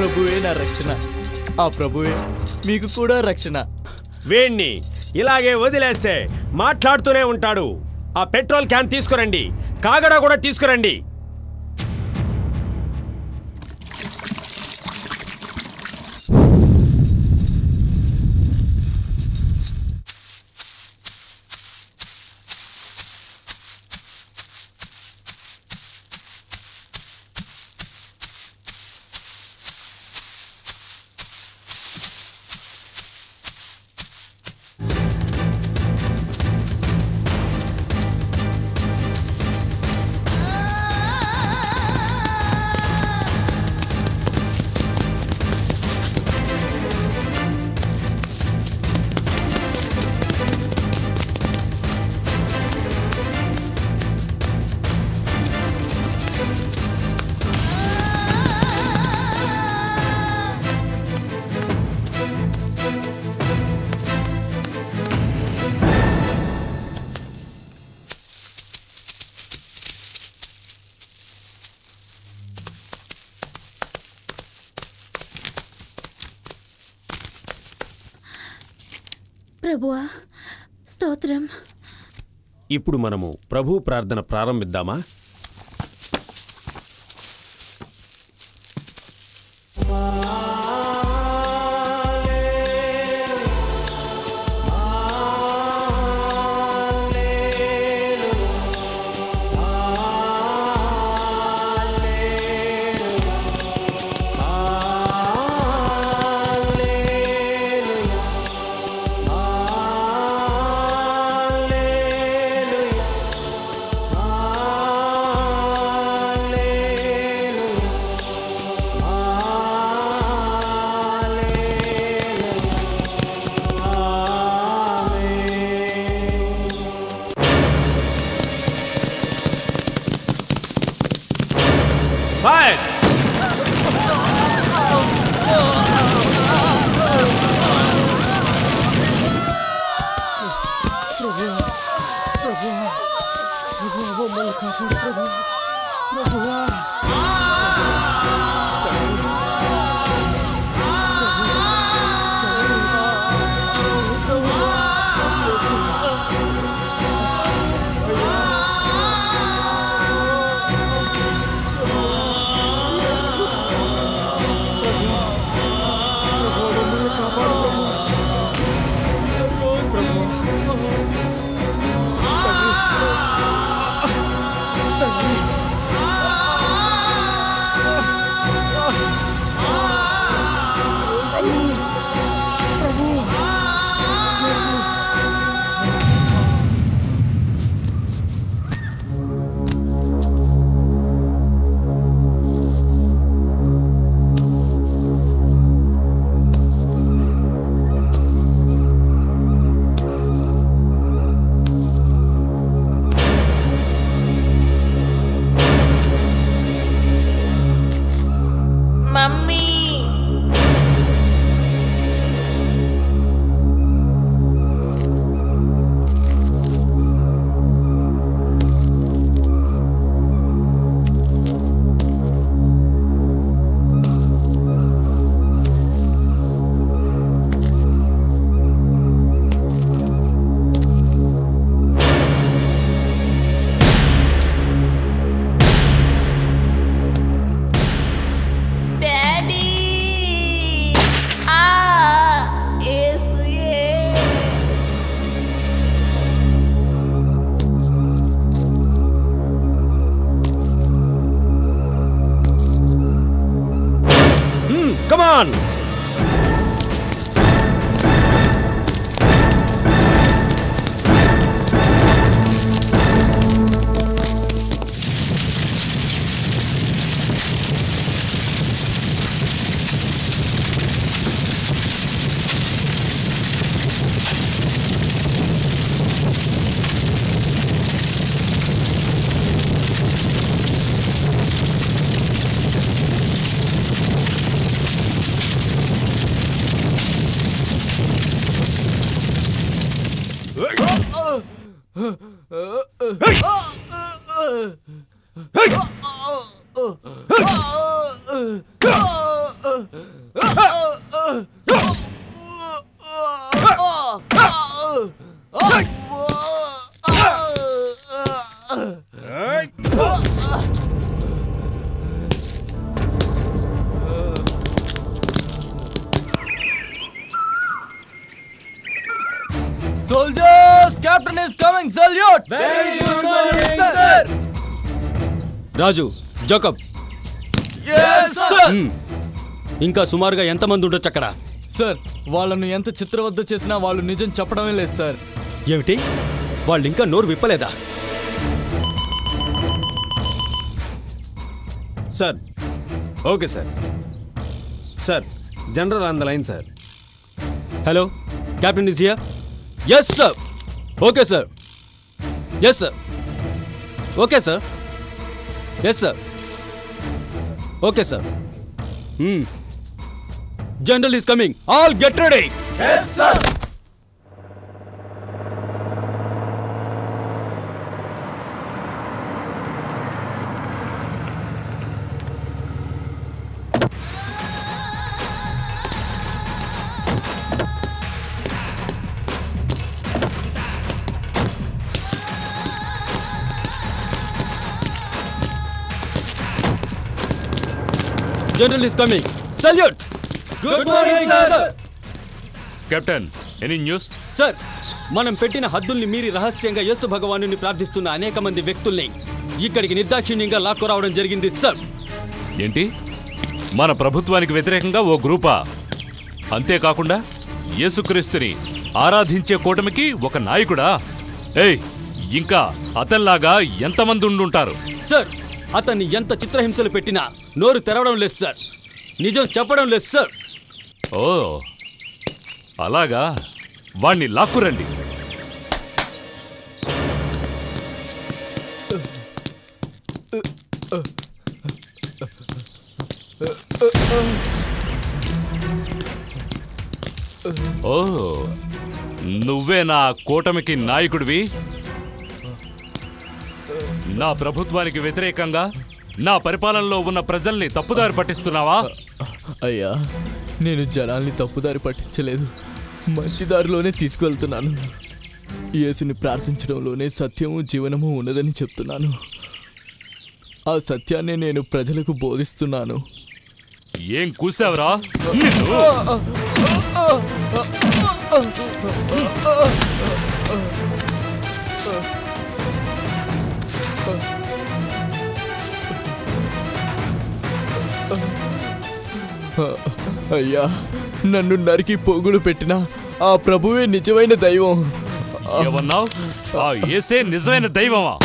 ప్రభువే నా రక్షణ, ఆ ప్రభువే మీకు కూడా రక్షణ. వీణ్ణి ఇలాగే వదిలేస్తే మాట్లాడుతూనే ఉంటాడు. ఆ పెట్రోల్ క్యాన్ తీసుకురండి, కాగడా కూడా తీసుకురండి. ప్రభువా స్తోత్రం. ఇప్పుడు మనము ప్రభు ప్రార్థన ప్రారంభిద్దామా? Come on! Soldiers, captain is coming. Salute. Very good morning, sir. Raju, Jacob. Yes, sir. ఇంకా సుమారుగా ఎంతమంది ఉండొచ్చు అక్కడ? సార్, వాళ్ళను ఎంత చిత్రవద్ద చేసినా వాళ్ళు నిజం చెప్పడమే లేదు సార్. ఏమిటి? వాళ్ళు ఇంకా నోరు విప్పలేదా? Sir, okay sir. Sir, general on the line sir. Hello, captain is here. Yes sir. Okay sir. Yes sir. Okay sir. Yes sir. Okay sir. General is coming. All get ready. Yes sir. General is coming. Salute. Good morning, sir. Captain, any news? Sir, మనం పెట్టిన హద్దుల్ని మీరి రహస్యంగా యేసు భగవానుని ప్రార్థిస్తున్న అనేక మంది వ్యక్తుల్ని ఇక్కడికి నిర్దాక్షిణ్యంగా లాక్కురావడం జరిగింది సార్. ఏంటి? మన ప్రభుత్వానికి వ్యతిరేకంగా ఓ గ్రూపా? అంతేకాకుండా యేసుక్రీస్తుని ఆరాధించే కూటమికి ఒక నాయకుడా? ఏయ్, ఇంకా అతల్లాగా ఎంతమంది ఉండుంటారు? సార్, అతన్ని ఎంత చిత్రహింసలు పెట్టినా నోరు తెరవడం లేదు సార్. నిజం చెప్పడం లేదు సార్. ఓ అలాగా, వాణ్ణి లాక్కురండి. ఓ, నువ్వే నా కూటమికి నాయకుడివి? నా ప్రభుత్వానికి వ్యతిరేకంగా నా పరిపాలనలో ఉన్న ప్రజల్ని తప్పుదారి పట్టిస్తున్నావా? అయ్యా, నేను జనాల్ని తప్పుదారి పట్టించలేదు, మంచి దారిలోనే తీసుకువెళ్తున్నాను. యేసుని ప్రార్థించడంలోనే సత్యము జీవనము ఉన్నదని చెప్తున్నాను. ఆ సత్యాన్ని నేను ప్రజలకు బోధిస్తున్నాను. ఏం కూసావురా? అయ్యా, నన్ను నరికి పోగులు పెట్టిన ఆ ప్రభువే నిజమైన దైవం. ఏమన్నావు? ఆ యేసే నిజమైన దైవమా?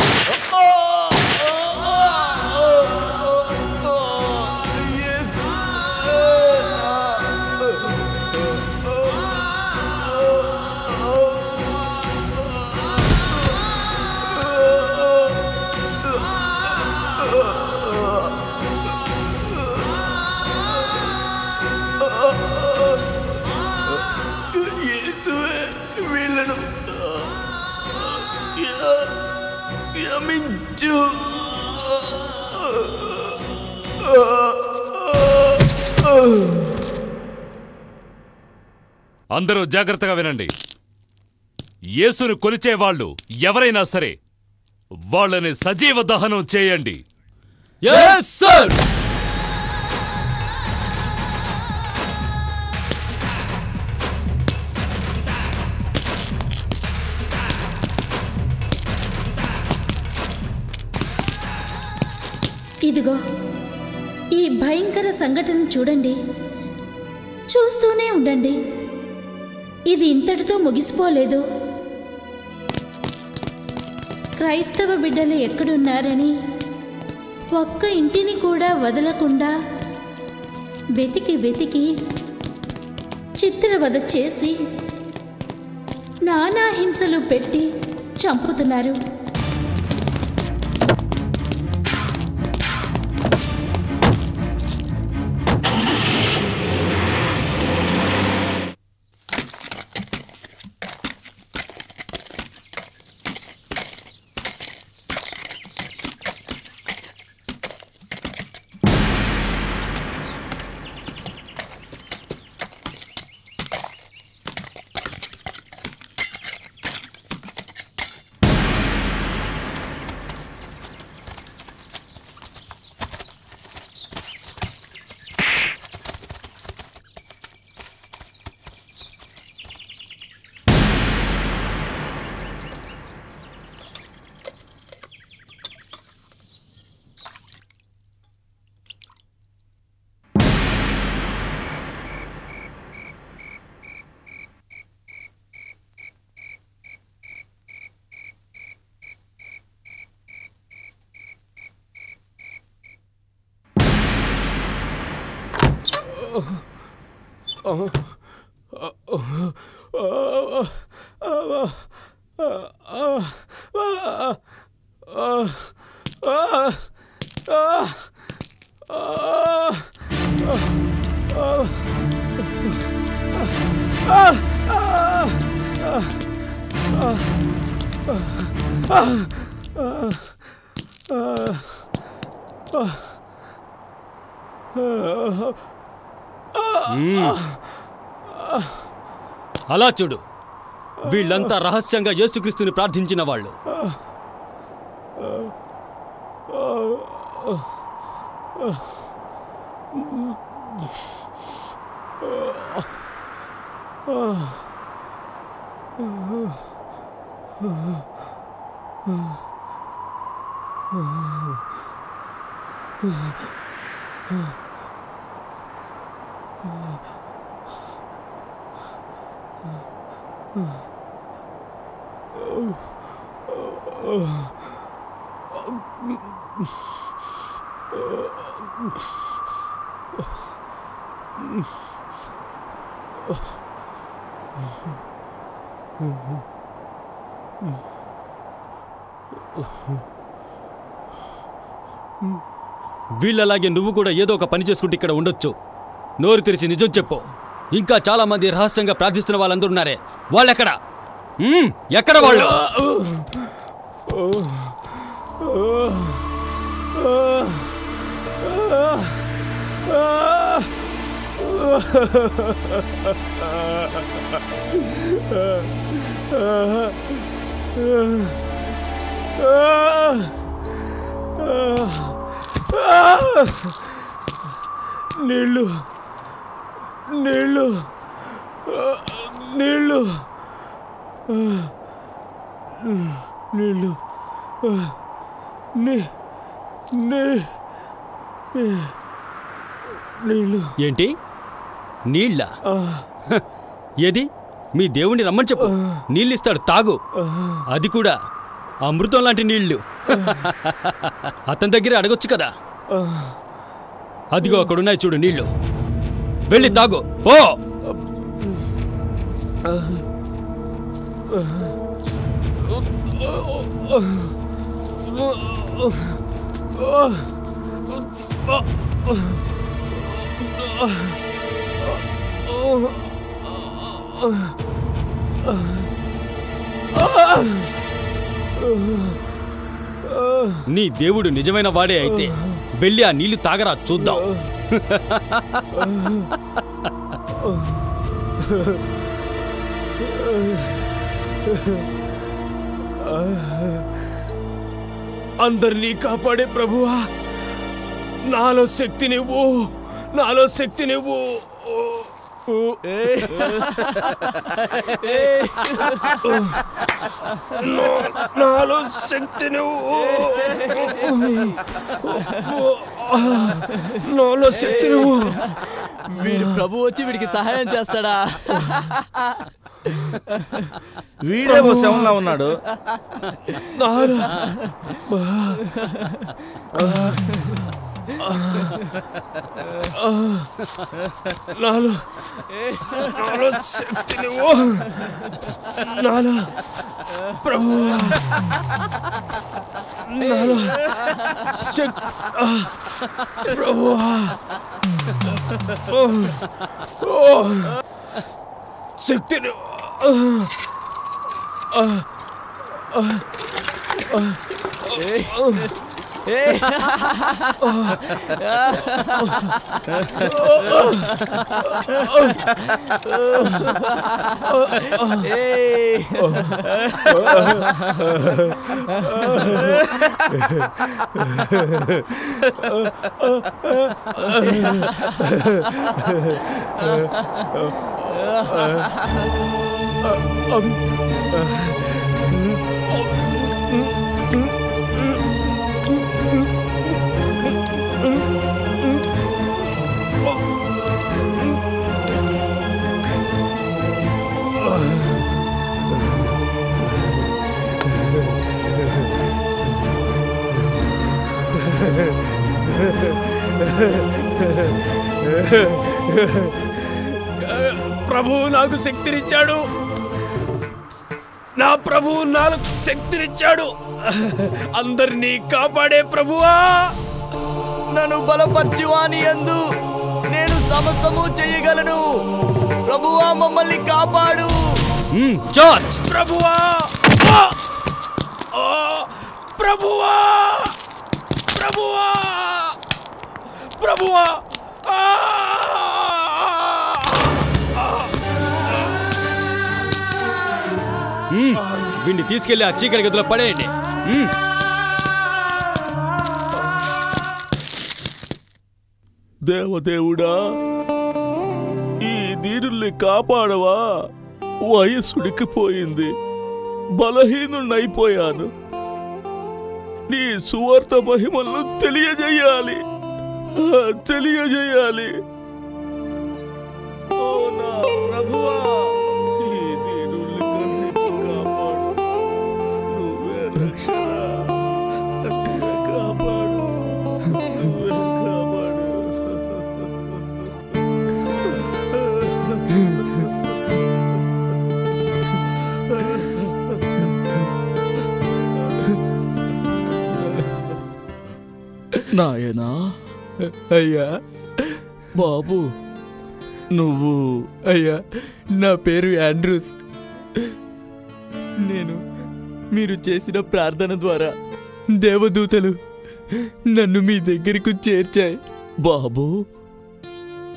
అందరూ జాగ్రత్తగా వినండి. యేసును కొలిచే వాళ్ళు ఎవరైనా సరే వాళ్ళని సజీవ దహనం చేయండి. Yes sir. ఇదిగో ఈ భయంకర సంఘటన చూడండి, చూస్తూనే ఉండండి. ఇది ఇంతటితో ముగిసిపోలేదు. క్రైస్తవ బిడ్డలు ఎక్కడున్నారని ఒక్క ఇంటిని కూడా వదలకుండా వెతికి వెతికి చిత్రవద చేసి నానా హింసలు పెట్టి చంపుతున్నారు. అలా చూడు, వీళ్ళంతా రహస్యంగా యేసుక్రీస్తుని ప్రార్థించిన వాళ్ళు. వీళ్ళలాగే నువ్వు కూడా ఏదో ఒక పని చేసుకుంటూ ఇక్కడ ఉండొచ్చు. నోరు తెరిచి నిజం చెప్పు. ఇంకా చాలా మంది రహస్యంగా ప్రార్థిస్తున్న వాళ్ళందరూ ఉన్నారే, వాళ్ళెక్కడ? ఎక్కడ వాళ్ళు? నీళ్ళు నీళ్ళు నీళ్ళు నీళ్ళు నీళ్ళు. ఏంటి నీళ్ళ? ఏది? మీ దేవుణ్ణి రమ్మని చెప్పు, నీళ్ళిస్తాడు, తాగు. అది కూడా అమృతం లాంటి నీళ్లు. అతని దగ్గర అడగొచ్చు కదా. అదిగో అక్కడున్నాయి చూడు నీళ్లు, వెళ్ళి తాగు. ఓ నీ దేవుడు నిజమైన వాడే అయితే వెళ్ళి ఆ నీళ్లు తాగరా, చూద్దాం. అందరినీ కాపాడే ప్రభువా, నాలో శక్తినివ్వు, నాలో శక్తినివ్వు. నాలో శక్తినివ్వు, నాలో శక్తినివ్వు. వీడు ప్రభు వచ్చి వీడికి సహాయం చేస్తాడా? వీడేమో శవంలా ఉన్నాడు. నాలో శక్తినివ్వు, నాలో ప్రభువా, నాలో ప్రభువా, శక్తిని ప్రభువు నాకు శక్తినిచ్చాడు. నా ప్రభువు నాకు శక్తినిచ్చాడు. అందరినీ కాపాడే ప్రభువా, నన్ను బలపరచువాని యందు నేను సమస్తము చేయగలను. ప్రభువా మమ్మల్ని కాపాడు. చార్జ్ ప్రభువా. ప్రభువా ప్రభువా ప్రభువా. వీడిని తీసుకెళ్లి ఆ చీకటి గదిలో పడేయండి. దేవదేవుడా, ఈ దీనుల్ని కాపాడవా. వయస్సుడికిపోయింది, బలహీనున్నైపోయాను. నీ సువార్త మహిమలను తెలియజేయాలి. ఓ నా ప్రభువా, ఈ దీనుల్ని కరుణించి కాపాడు. నువ్వే రక్షణ, నువ్వే కాపాడు, నువ్వే కాపాడు. నాయనా, అయ్యా బాబు, నువ్వు అయ్యా నా పేరు యాండ్రూస్. నేను మీరు చేసిన ప్రార్థన ద్వారా దేవదూతలు నన్ను మీ దగ్గరకు చేర్చాయి. బాబు,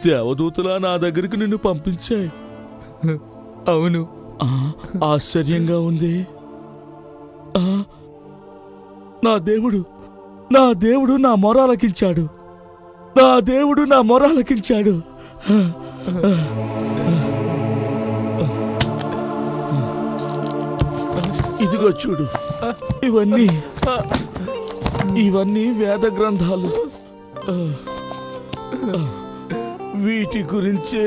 దేవదూతలా నా దగ్గరికి నిన్ను పంపించాయి? అవును. ఆశ్చర్యంగా ఉంది. నా దేవుడు నా మొరాలకించాడు. ఇదిగో చూడు, ఇవన్నీ వేద గ్రంథాలు. వీటి గురించి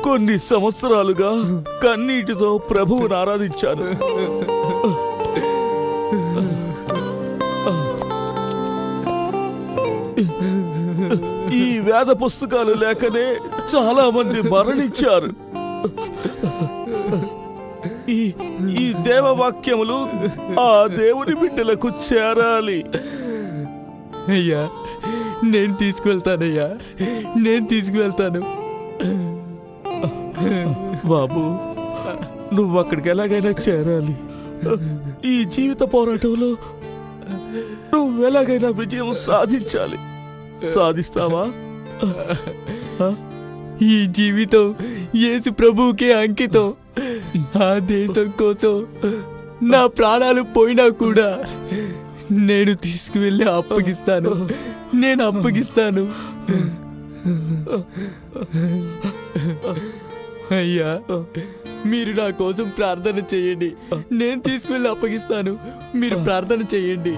కొన్ని సంవత్సరాలుగా కన్నీటితో ప్రభువుని ఆరాధించాను. ఈ వేద పుస్తకాలు లేకనే చాలా మంది మరణించారు. ఈ దేవవాక్యములు ఆ దేవుని బిడ్డలకు చేరాలి. అయ్యా నేను తీసుకువెళ్తానయ్యా, నేను తీసుకువెళ్తాను. బాబు, నువ్వు అక్కడికి ఎలాగైనా చేరాలి. ఈ జీవిత పోరాటంలో నువ్వు ఎలాగైనా విజయం సాధించాలి. సాధిస్తావా? ఈ జీవితం యేసు ప్రభువుకే అంకితం. ఆ దేశం కోసం నా ప్రాణాలు పోయినా కూడా నేను తీసుకువెళ్ళి అప్పగిస్తాను. అయ్యా మీరు నా కోసం ప్రార్థన చేయండి. నేను తీసుకువెళ్ళి అప్పగిస్తాను. మీరు ప్రార్థన చేయండి.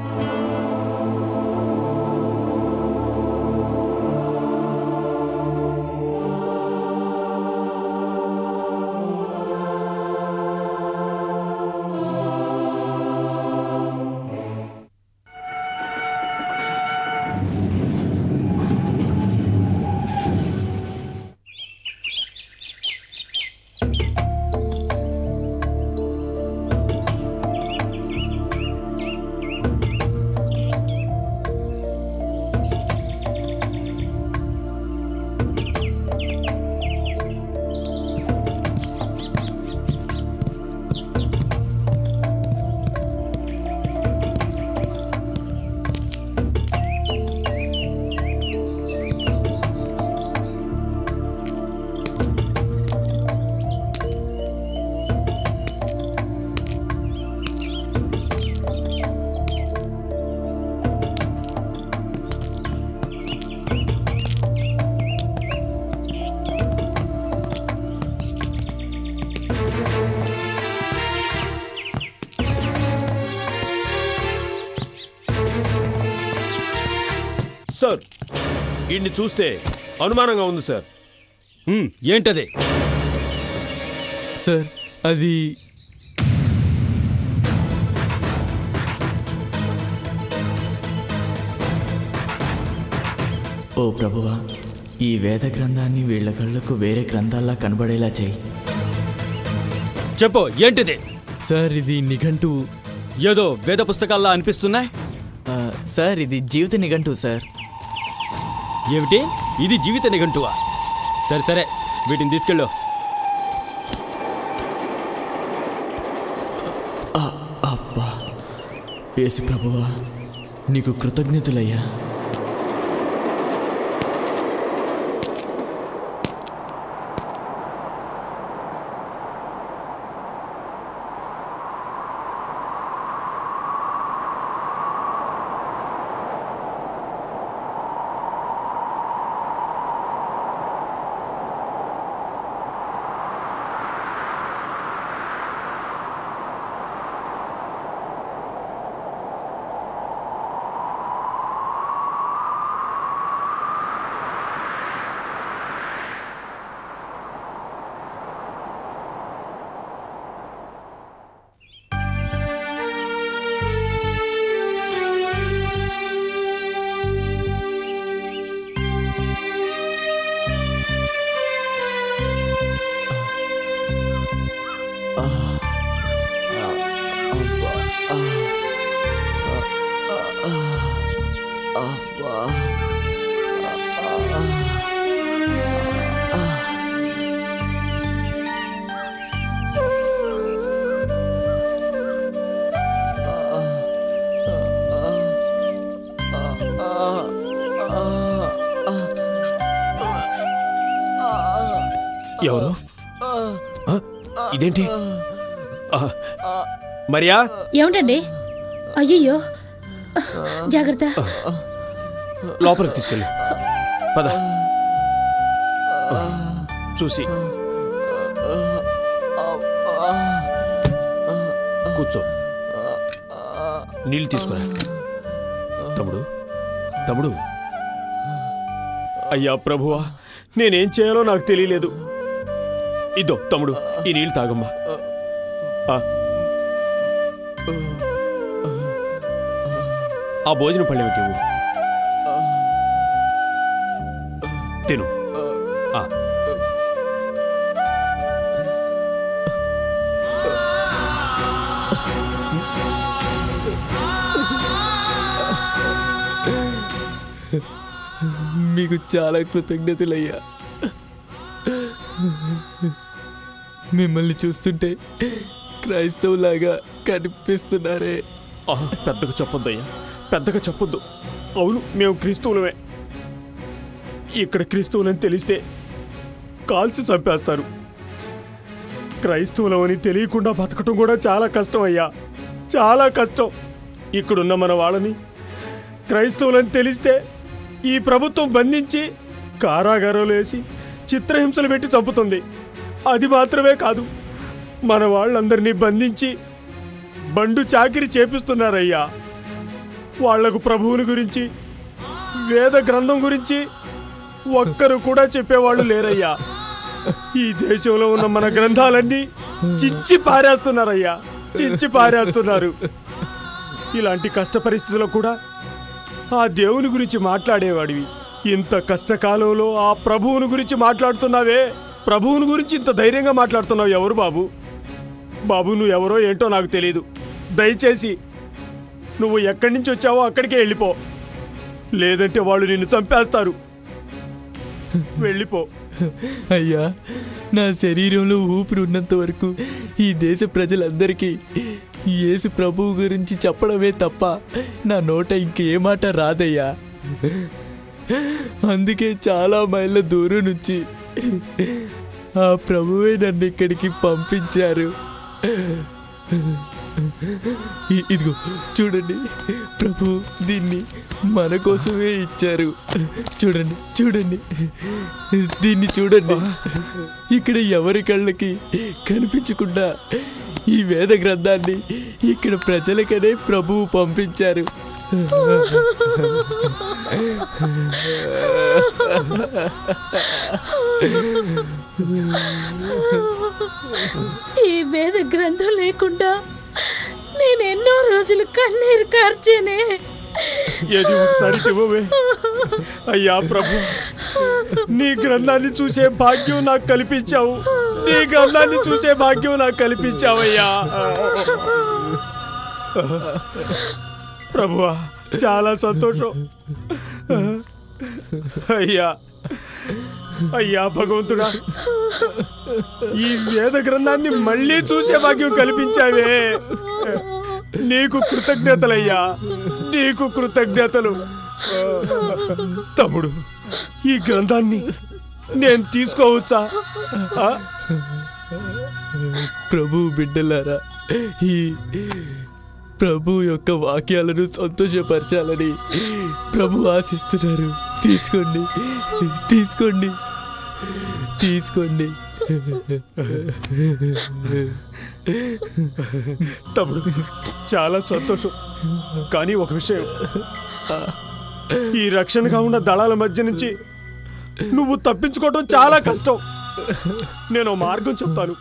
సార్, వీడిని చూస్తే అనుమానంగా ఉంది సార్. ఏంటది సార్? అది ఓ ప్రభువా, ఈ వేద గ్రంథాన్ని వీళ్ళ కళ్ళకు వేరే గ్రంథాల్లా కనబడేలా చేయి. చెప్పు, ఏంటిది? సార్ ఇది నిఘంటువు. ఏదో వేద పుస్తకాల్లా అనిపిస్తున్నాయి. సార్ ఇది జీవిత నిఘంటువు సార్. ఏమిటి, ఇది జీవిత నిఘంటువా? సరే సరే, వీటిని తీసుకెళ్ళు. అబ్బా, యేసు ప్రభువా నీకు కృతజ్ఞతలయ్యా. ఎవరు? ఇదేంటి? మరియా, ఏమిటండి? అయ్యయ్యో, జాగ్రత్త. లోపలికి తీసుకెళ్ళి పద. చూసి కూర్చో, నీళ్ళు తీసుకురా. తమ్ముడు, తమ్ముడు. అయ్యా ప్రభువా, నేనేం చేయాలో నాకు తెలియలేదు. ఇదో తమ్ముడు, ఈ నీళ్ళు తాగమ్మా. ఆ భోజనం పళ్ళె పెట్టివు, తిను. మీకు చాలా కృతజ్ఞతలయ్యా. మిమ్మల్ని చూస్తుంటే క్రైస్తవులాగా కనిపిస్తున్నారే. పెద్దగా చెప్పొద్దయ్యా, పెద్దగా చెప్పొద్దు. అవును, మేము క్రీస్తువులమే. ఇక్కడ క్రీస్తువులని తెలిస్తే కాల్చి చంపేస్తారు. క్రైస్తవులమని తెలియకుండా బతకటం కూడా చాలా కష్టం అయ్యా, చాలా కష్టం. ఇక్కడున్న మన వాళ్ళని క్రైస్తవులని తెలిస్తే ఈ ప్రభుత్వం బంధించి కారాగారంలో వేసి చిత్రహింసలు పెట్టి చంపుతుంది. అది మాత్రమే కాదు, మన వాళ్ళందరినీ బంధించి బండు చాకిరి చేపిస్తున్నారయ్యా. వాళ్లకు ప్రభువుని గురించి, వేద గ్రంథం గురించి ఒక్కరు కూడా చెప్పేవాళ్ళు లేరయ్యా. ఈ దేశంలో ఉన్న మన గ్రంథాలన్నీ చించి పారేస్తున్నారయ్యా, చించి పారేస్తున్నారు. ఇలాంటి కష్ట పరిస్థితుల్లో కూడా ఆ దేవుని గురించి మాట్లాడేవాడివి. ఇంత కష్టకాలంలో ఆ ప్రభువుని గురించి మాట్లాడుతున్నావే, ప్రభువుని గురించి ఇంత ధైర్యంగా మాట్లాడుతున్నావు. ఎవరు బాబు? బాబు, నువ్వు ఎవరో ఏంటో నాకు తెలీదు. దయచేసి నువ్వు ఎక్కడి నుంచి వచ్చావో అక్కడికే వెళ్ళిపో, లేదంటే వాళ్ళు నిన్ను చంపేస్తారు. వెళ్ళిపో. అయ్యా, నా శరీరంలో ఊపిరి ఉన్నంత వరకు ఈ దేశ ప్రజలందరికీ యేసు ప్రభువు గురించి చెప్పడమే తప్ప నా నోట ఇంకే మాట రాదయ్యా. అందుకే చాలా మైళ్ళ దూరం నుంచి ఆ ప్రభువే నన్ను ఇక్కడికి పంపించారు. ఇదిగో చూడండి, ప్రభు దీన్ని మన కోసమే ఇచ్చారు. చూడండి, చూడండి, దీన్ని చూడండి. ఇక్కడ ఎవరి కళ్ళకి కనిపించకుండా ఈ వేద గ్రంథాన్ని ఇక్కడ ప్రజలకనే ప్రభువు పంపించారు. ఈ వేద గ్రంథం లేకుండా నేను ఎన్నో రోజులు కన్నీరు కార్చేనే. ఏది ఒకసారి ఇవ్వవే అయ్యా ప్రభు, నీ గ్రంథాన్ని చూసే భాగ్యం నాకు కల్పించావు. నీ గ్రంథాన్ని చూసే భాగ్యం నాకు కల్పించావయ్యా. ప్రభువా, చాలా సంతోషం. అయ్యా అయ్యా భగవంతుడా, ఈ వేద గ్రంథాన్ని మళ్ళీ చూసే భాగ్యం కల్పించావే. నీకు కృతజ్ఞతలయ్యా, నీకు కృతజ్ఞతలు. తమ్ముడు, ఈ గ్రంథాన్ని నేను తీసుకోవచ్చా? ప్రభు బిడ్డలారా, ఈ ప్రభు యొక్క వాక్యాలను సంతోషపరచాలని ప్రభు ఆశిస్తున్నారు. తీసుకోండి, తీసుకోండి, తీసుకోండి. తమ్ముడు, చాలా సంతోషం. కానీ ఒక విషయం, ఈ రక్షణగా ఉన్న దళాల మధ్య నుంచి నువ్వు తప్పించుకోవడం చాలా కష్టం. నేను మార్గం చెప్తాను.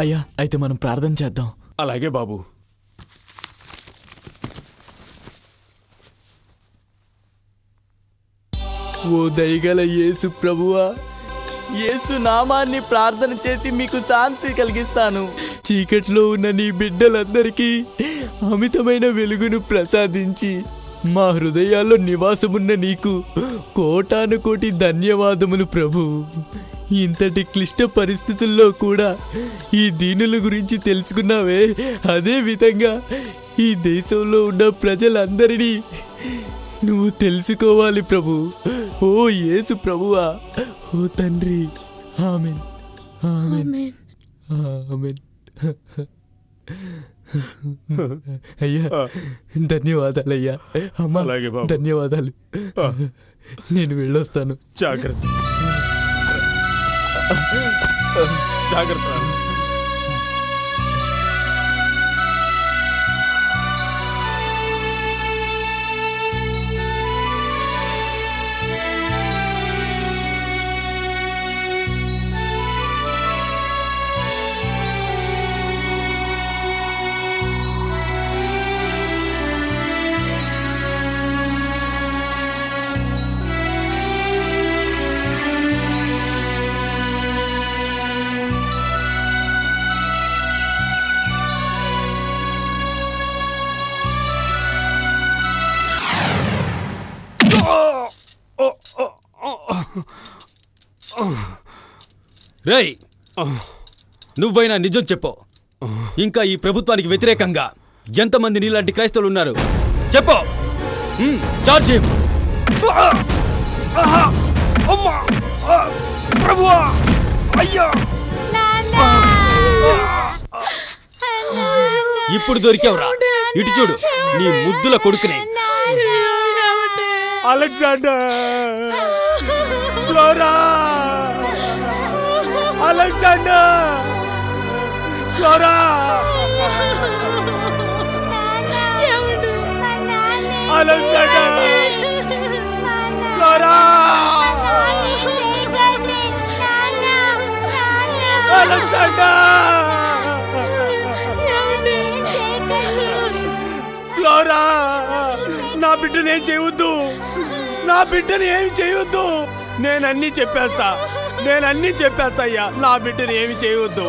అయ్యా, అయితే మనం ప్రార్థన చేద్దాం. అలాగే బాబు. ఓ దయగల యేసు ప్రభువా, యేసు నామాన్ని ప్రార్థన చేసి మీకు శాంతి కలిగిస్తాను. చీకట్లో ఉన్న నీ బిడ్డలందరికీ అమితమైన వెలుగును ప్రసాదించి మా హృదయాల్లో నివాసమున్న నీకు కోటాను కోటి ధన్యవాదములు ప్రభు. ఇంతటి క్లిష్ట పరిస్థితుల్లో కూడా ఈ దీనుల గురించి తెలుసుకున్నావే, అదే విధంగా ఈ దేశంలో ఉన్న ప్రజలందరినీ నువ్వు తెలుసుకోవాలి ప్రభు. ఓ యేసు ప్రభువా, ఓ తండ్రి. Amen, amen, amen. అయ్యా, ధన్యవాదాలయ్యా. అమ్మా, అలాగే బాబు. ధన్యవాదాలు. నేను వెళ్ళొస్తాను. జాగ్రత్త, జాగ్రత్త. రేయ్, నువ్వైనా నిజం చెప్పు. ఇంకా ఈ ప్రభుత్వానికి వ్యతిరేకంగా ఎంతమంది నీలాంటి క్రైస్తవులు ఉన్నారు చెప్పు. Charge him. ఇప్పుడు దొరికావురా. ఇటు చూడు, నీ ముద్దుల కొడుకునే. Alexander, Flora, Alexander, Flora, Alexander, Flora, Alexander, Flora. నా బిడ్డని ఏం చేయవద్దు, నా బిడ్డని ఏమి చేయవద్దు. నేనన్నీ చెప్పేస్తా, నేనన్నీ చెప్పేస్తా అయ్యా. నా బిడ్డని ఏమి చేయవద్దు.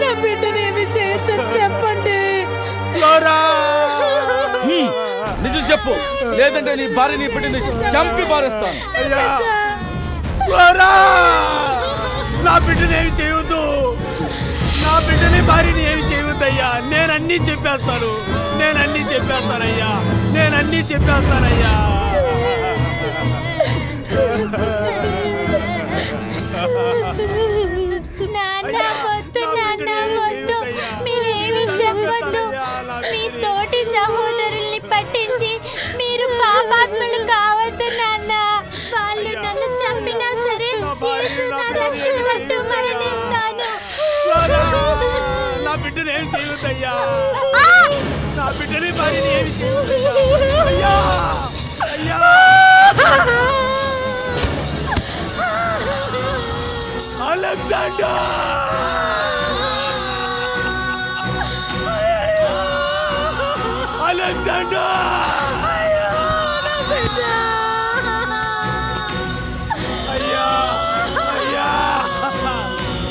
నా బిడ్డని ఏమి చేయొద్దని చెప్పండి. నిజం చెప్పు, లేదంటే నీ భార్యని బిడ్డని చంపి పారేస్తాను. నా బిడ్డని ఏమి చేయవద్దు, నా బిడ్డని భార్యని ఏమి చేయవద్దయ్యా. నేనన్నీ చెప్పేస్తాను, నేనన్నీ చెప్పేస్తానయ్యా, నేనన్నీ చెప్పేస్తానయ్యా. నాన్న వద్దు, నాన్న వద్దు. బిడ్డను ఏమి చేయవద్దయ్యా, నా బిడ్డని భార్యని ఏమి చేయవద్దయ్యా. అయ్యా అలెగ్జాండర్, అలెగ్జాండర్, అయ్యా అయ్యా,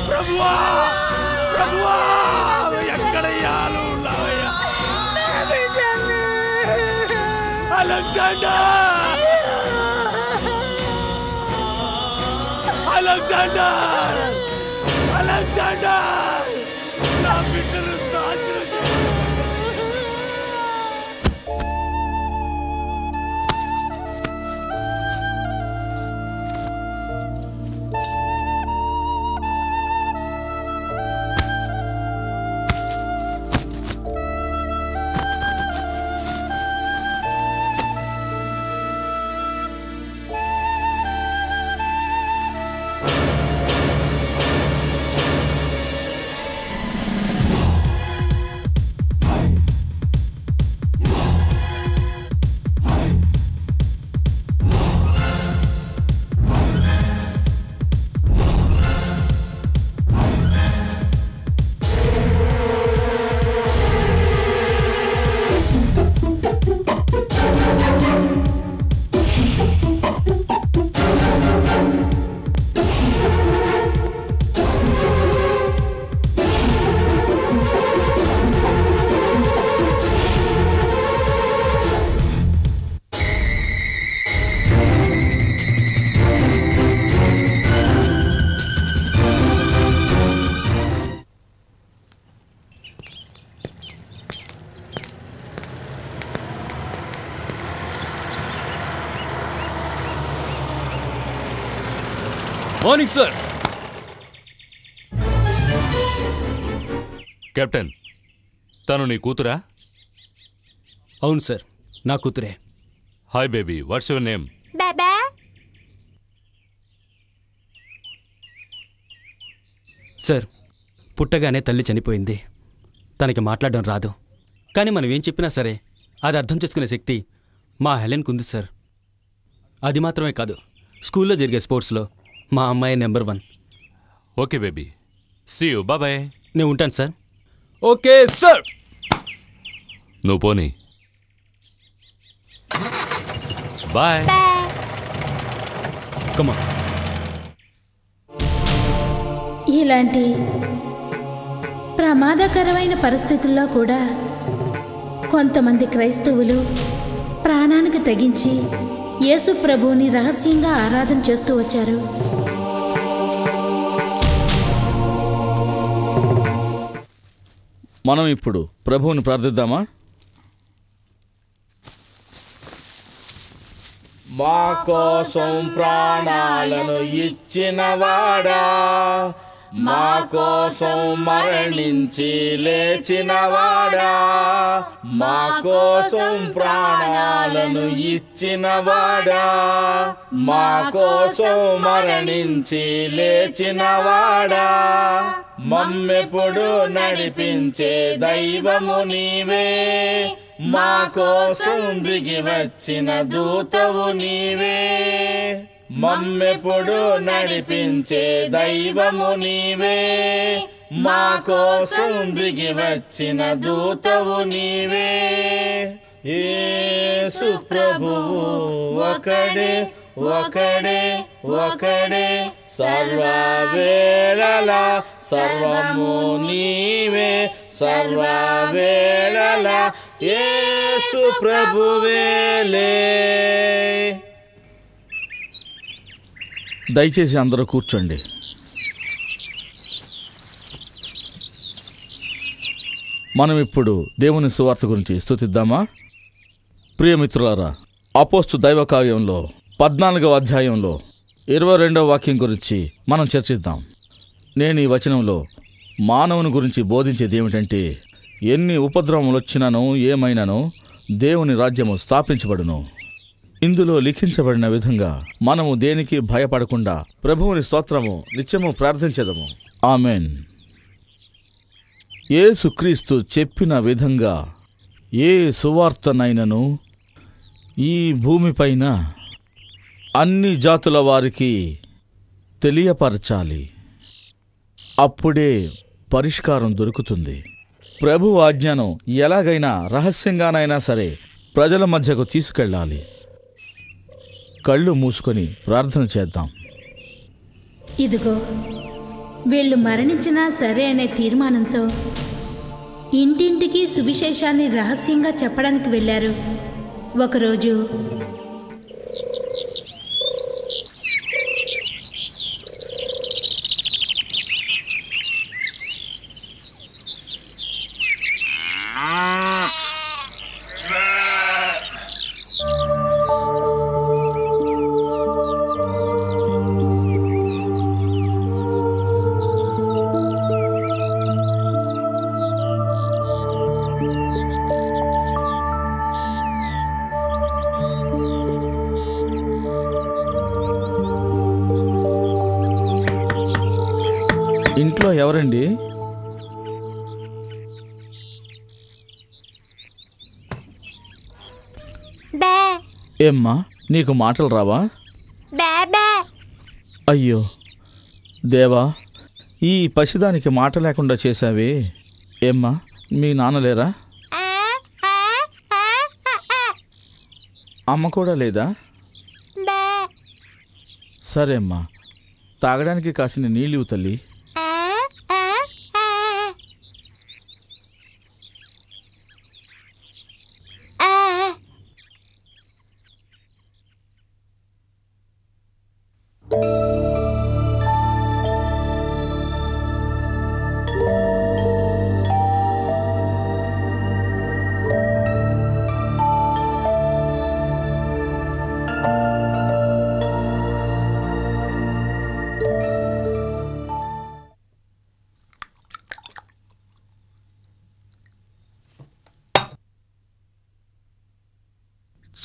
ప్రభువా ప్రభువా, ఎక్కడయ్యా నువ్వు ఉన్నావయ్యా? అలెగ్జాండర్, అలెగ్జాండర్, అలెగ్జాండర్, నా బిడ్డను నాశనం చేయి. Morning sir. కెప్టెన్, తను నీ కూతురా? అవును సార్, నా కూతురే. Hi baby, what's your name? Sir, పుట్టగానే తల్లి చనిపోయింది. తనకి మాట్లాడడం రాదు. కానీ మనం ఏం చెప్పినా సరే అది అర్థం చేసుకునే శక్తి మా హెలెన్కు ఉంది సార్. అది మాత్రమే కాదు, స్కూల్లో జరిగే స్పోర్ట్స్లో మా అమ్మాయి number 1. Okay baby, see you, bye. నేను ఉంటాను సార్. Okay sir. నువ్వు పోనీ. బాయ్. కమా. ఇలాంటి ప్రమాదకరమైన పరిస్థితుల్లో కూడా కొంతమంది క్రైస్తవులు ప్రాణానికి తెగించి యేసు ప్రభువుని రహస్యంగా ఆరాధన చేస్తూ వచ్చారు. మనం ఇప్పుడు ప్రభువుని ప్రార్థిద్దామా? మా కోసం ప్రాణాలను ఇచ్చినవాడా, మా కోసం మరణించి లేచినవాడా, మా కోసం ప్రాణాలను ఇచ్చినవాడా, మా కోసం మరణించి లేచినవాడా, మమ్మెప్పుడు నడిపించే దైవము నీవే, మా కోసం దిగి వచ్చిన దూతవు నీవే, మమ్మెప్పుడు నడిపించే దైవము నీవే, మా కోసం దిగి వచ్చిన దూతవు నీవే. యేసు ప్రభువు ఒకడే ఒకడే ఒకడే, సర్వవేళలా సర్వము నీవే, సర్వవేళలా యేసు ప్రభువేలే. దయచేసి అందరూ కూర్చోండి. మనం ఇప్పుడు దేవుని సువార్త గురించి స్తుతిద్దామా? ప్రియమిత్రులారా, అపోస్తు దైవకావ్యంలో 14వ అధ్యాయంలో 22వ వాక్యం గురించి మనం చర్చిద్దాం. నేను ఈ వచనంలో మానవుని గురించి బోధించేది ఏమిటంటే, ఎన్ని ఉపద్రవములు వచ్చినను ఏమైనాను దేవుని రాజ్యము స్థాపించబడును. ఇందులో లిఖించబడిన విధంగా మనము దేనికి భయపడకుండా ప్రభువుని స్తోత్రము నిత్యము ప్రార్థించెదము. ఆమెన్. యేసుక్రీస్తు చెప్పిన విధంగా ఏ సువార్తనైనను ఈ భూమిపైన అన్ని జాతుల వారికి తెలియపరచాలి. అప్పుడే పరిష్కారం దొరుకుతుంది. ప్రభు ఆజ్ఞను ఎలాగైనా రహస్యంగానైనా సరే ప్రజల మధ్యకు తీసుకెళ్ళాలి. కళ్ళు మూసుకొని ప్రార్థన చేద్దాం. ఇదిగో వీళ్ళు మరణించినా సరే అనే తీర్మానంతో ఇంటింటికి సువిశేషాన్ని రహస్యంగా చెప్పడానికి వెళ్ళారు. ఒకరోజు ఇంట్లో ఎవరండి? ఏమ్మా, నీకు మాటలు రావా? అయ్యో దేవా, ఈ పసిదానికి మాట లేకుండా చేశావే. ఏమ్మా, మీ నాన్నలేరా? అమ్మ కూడా లేదా? సరే అమ్మా, తాగడానికి కాసిన నీళ్ళు తల్లి.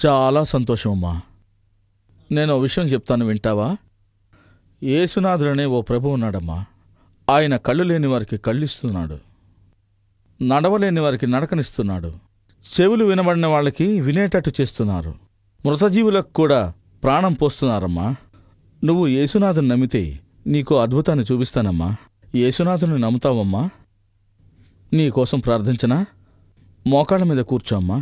చాలా సంతోషం అమ్మా. నేను ఓ విషయం చెప్తాను, వింటావా? యేసునాథుడనే ఓ ప్రభు ఉన్నాడమ్మా. ఆయన కళ్ళు లేని వారికి కళ్ళిస్తున్నాడు, నడవలేని వారికి నడకనిస్తున్నాడు, చెవులు వినబడిన వాళ్ళకి వినేటట్టు చేస్తున్నారు, మృతజీవులకు కూడా ప్రాణం పోస్తున్నారమ్మా. నువ్వు యేసునాథుని నమ్మితే నీకో అద్భుతాన్ని చూపిస్తానమ్మా. యేసునాథుని నమ్ముతావమ్మా? నీకోసం ప్రార్థించనా? మోకాళ్ళ మీద కూర్చో అమ్మా.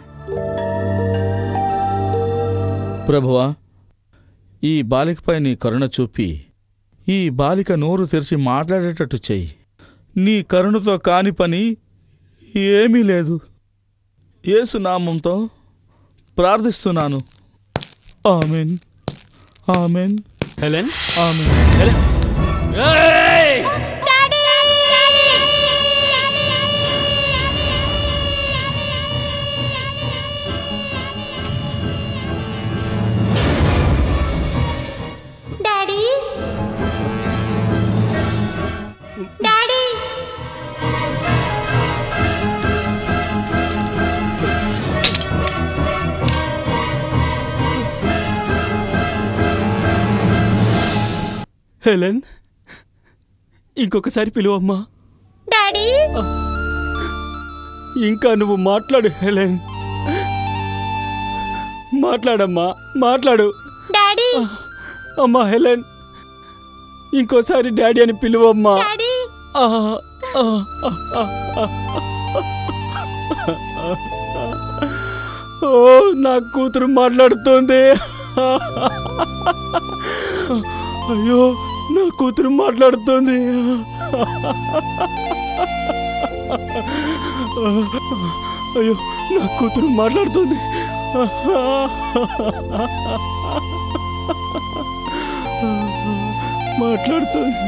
ప్రభువా, ఈ బాలికపై నీ కరుణ చూపి ఈ బాలిక నోరు తెరిచి మాట్లాడేటట్టు చెయ్యి. నీ కరుణతో కాని పని ఏమీ లేదు. యేసు నామంతో ప్రార్థిస్తున్నాను. Amen, amen, Helen, amen. Helen. ఏయ్! హెలెన్, ఇంకొకసారి పిలువమ్మా. డాడీ, ఇంకా నువ్వు మాట్లాడు హెలెన్. మాట్లాడమ్మా, మాట్లాడు. డాడీ, అమ్మా హెలెన్, ఇంకోసారి డాడీ అని పిలువమ్మా. డాడీ. ఓ, నా కూతురు మాట్లాడుతోంది. అయ్యో, నా కూతురు మాట్లాడుతోంది. అయ్యో, నా కూతురు మాట్లాడుతోంది. మాట్లాడుతోంది.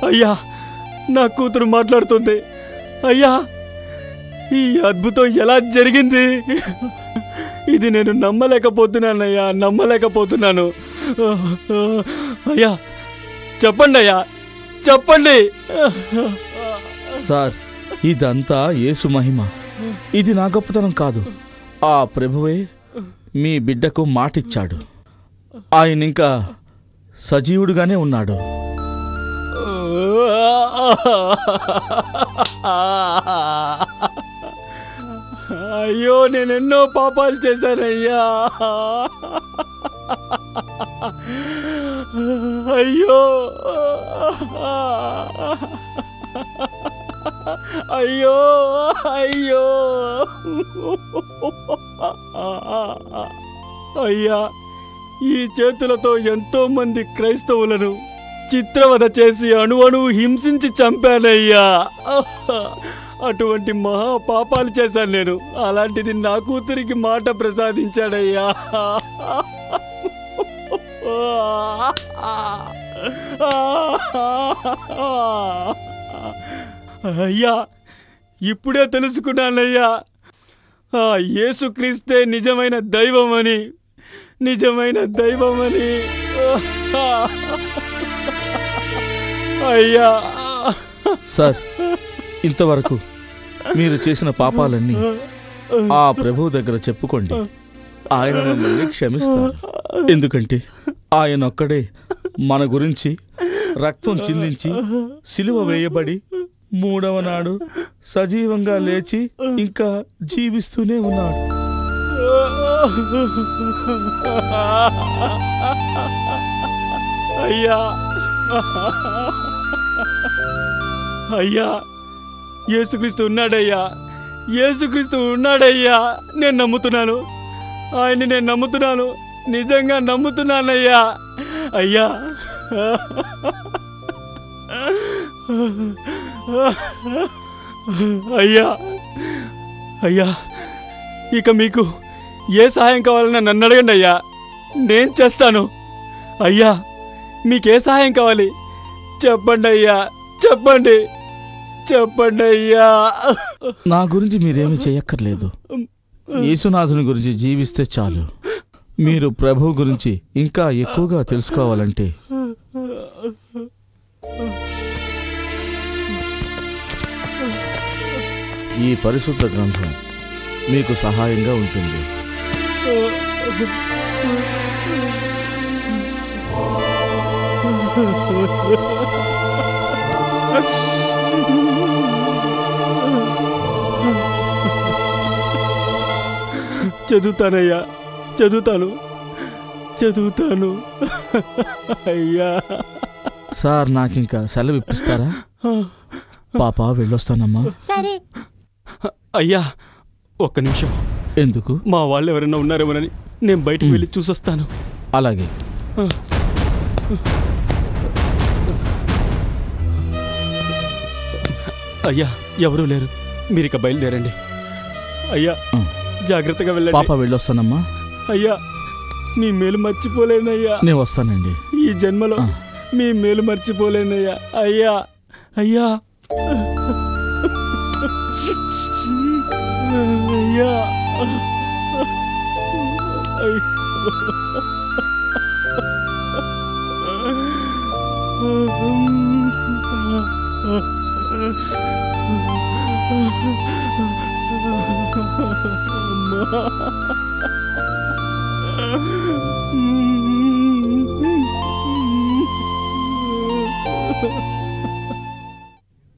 అయ్యా, నా కూతురు మాట్లాడుతుంది. అయ్యా, ఈ అద్భుతం ఎలా జరిగింది? ఇది నేను నమ్మలేకపోతున్నానయ్యా, నమ్మలేకపోతున్నాను. అయ్యా, చెప్పండి అయ్యా, చెప్పండి. సార్, ఇదంతా యేసు మహిమ. ఇది నా గొప్పతనం కాదు. ఆ ప్రభువే మీ బిడ్డకు మాటిచ్చాడు. ఆయన ఇంకా సజీవుడుగానే ఉన్నాడు. అయ్యో, నేనెన్నో పాపాలు చేశానయ్యా. అయ్యో అయ్యో అయ్యో అయ్యా, ఈ చేతులతో ఎంతో మంది క్రైస్తవులను చిత్రవద చేసి అణువణువు హింసించి చంపానయ్యా. అటువంటి మహా పాపాలు చేశాను నేను. అలాంటిది నా కూతురికి మాట ప్రసాదించాడయ్యా. అయ్యా, ఇప్పుడే తెలుసుకున్నానయ్యా, యేసుక్రీస్తే నిజమైన దైవమని, నిజమైన దైవమని. అయ్యా సార్, ఇంతవరకు మీరు చేసిన పాపాలన్నీ ఆ ప్రభువు దగ్గర చెప్పుకోండి. ఆయన మిమ్మల్ని క్షమిస్తారు. ఎందుకంటే ఆయన ఒక్కడే మన గురించి రక్తం చిందించి సిలువ వేయబడి 3వ నాడు సజీవంగా లేచి ఇంకా జీవిస్తూనే ఉన్నాడు. అయ్యా అయ్యా, యేసుక్రీస్తు ఉన్నాడయ్యా, యేసుక్రీస్తు ఉన్నాడయ్యా. నేను నమ్ముతున్నాను, ఆయన్ని నేను నమ్ముతున్నాను, నిజంగా నమ్ముతున్నానయ్యా. అయ్యా అయ్యా అయ్యా, ఇక మీకు ఏ సహాయం కావాలన్నా నన్ను అడగండి అయ్యా, నేను చేస్తాను. అయ్యా, మీకే సహాయం కావాలి చెప్పండి అయ్యా, చెప్పండి చెప్పండి అయ్యా. నా గురించి మీరేమీ చేయక్కర్లేదు. యేసునాథుని గురించి జీవిస్తే చాలు. మీరు ప్రభువు గురించి ఇంకా ఎక్కువగా తెలుసుకోవాలంటే ఈ పరిశుద్ధ గ్రంథం మీకు సహాయంగా ఉంటుంది. చదువుతానయ్యా, చదువుతాను చదువుతాను అయ్యా. సార్, నాకింకా సెలవు ఇప్పిస్తారా? పాప, వెళ్ళొస్తానమ్మా. సరే. అయ్యా, ఒక్క నిమిషం. ఎందుకు? మా వాళ్ళు ఎవరైనా ఉన్నారేమోనని నేను బయటకు వెళ్ళి చూసొస్తాను. అలాగే. అయ్యా, ఎవరూ లేరు, మీరిక బయలుదేరండి. అయ్యా, జాగ్రత్తగా వెళ్ళండి. పాప, వెళ్ళొస్తానమ్మా. అయ్యా, మీ మేలు మర్చిపోలేనయ్యా. నేను వస్తానండి. ఈ జన్మలో మీ మేలు మర్చిపోలేనయ్యా. అయ్యా అయ్యా అయ్యా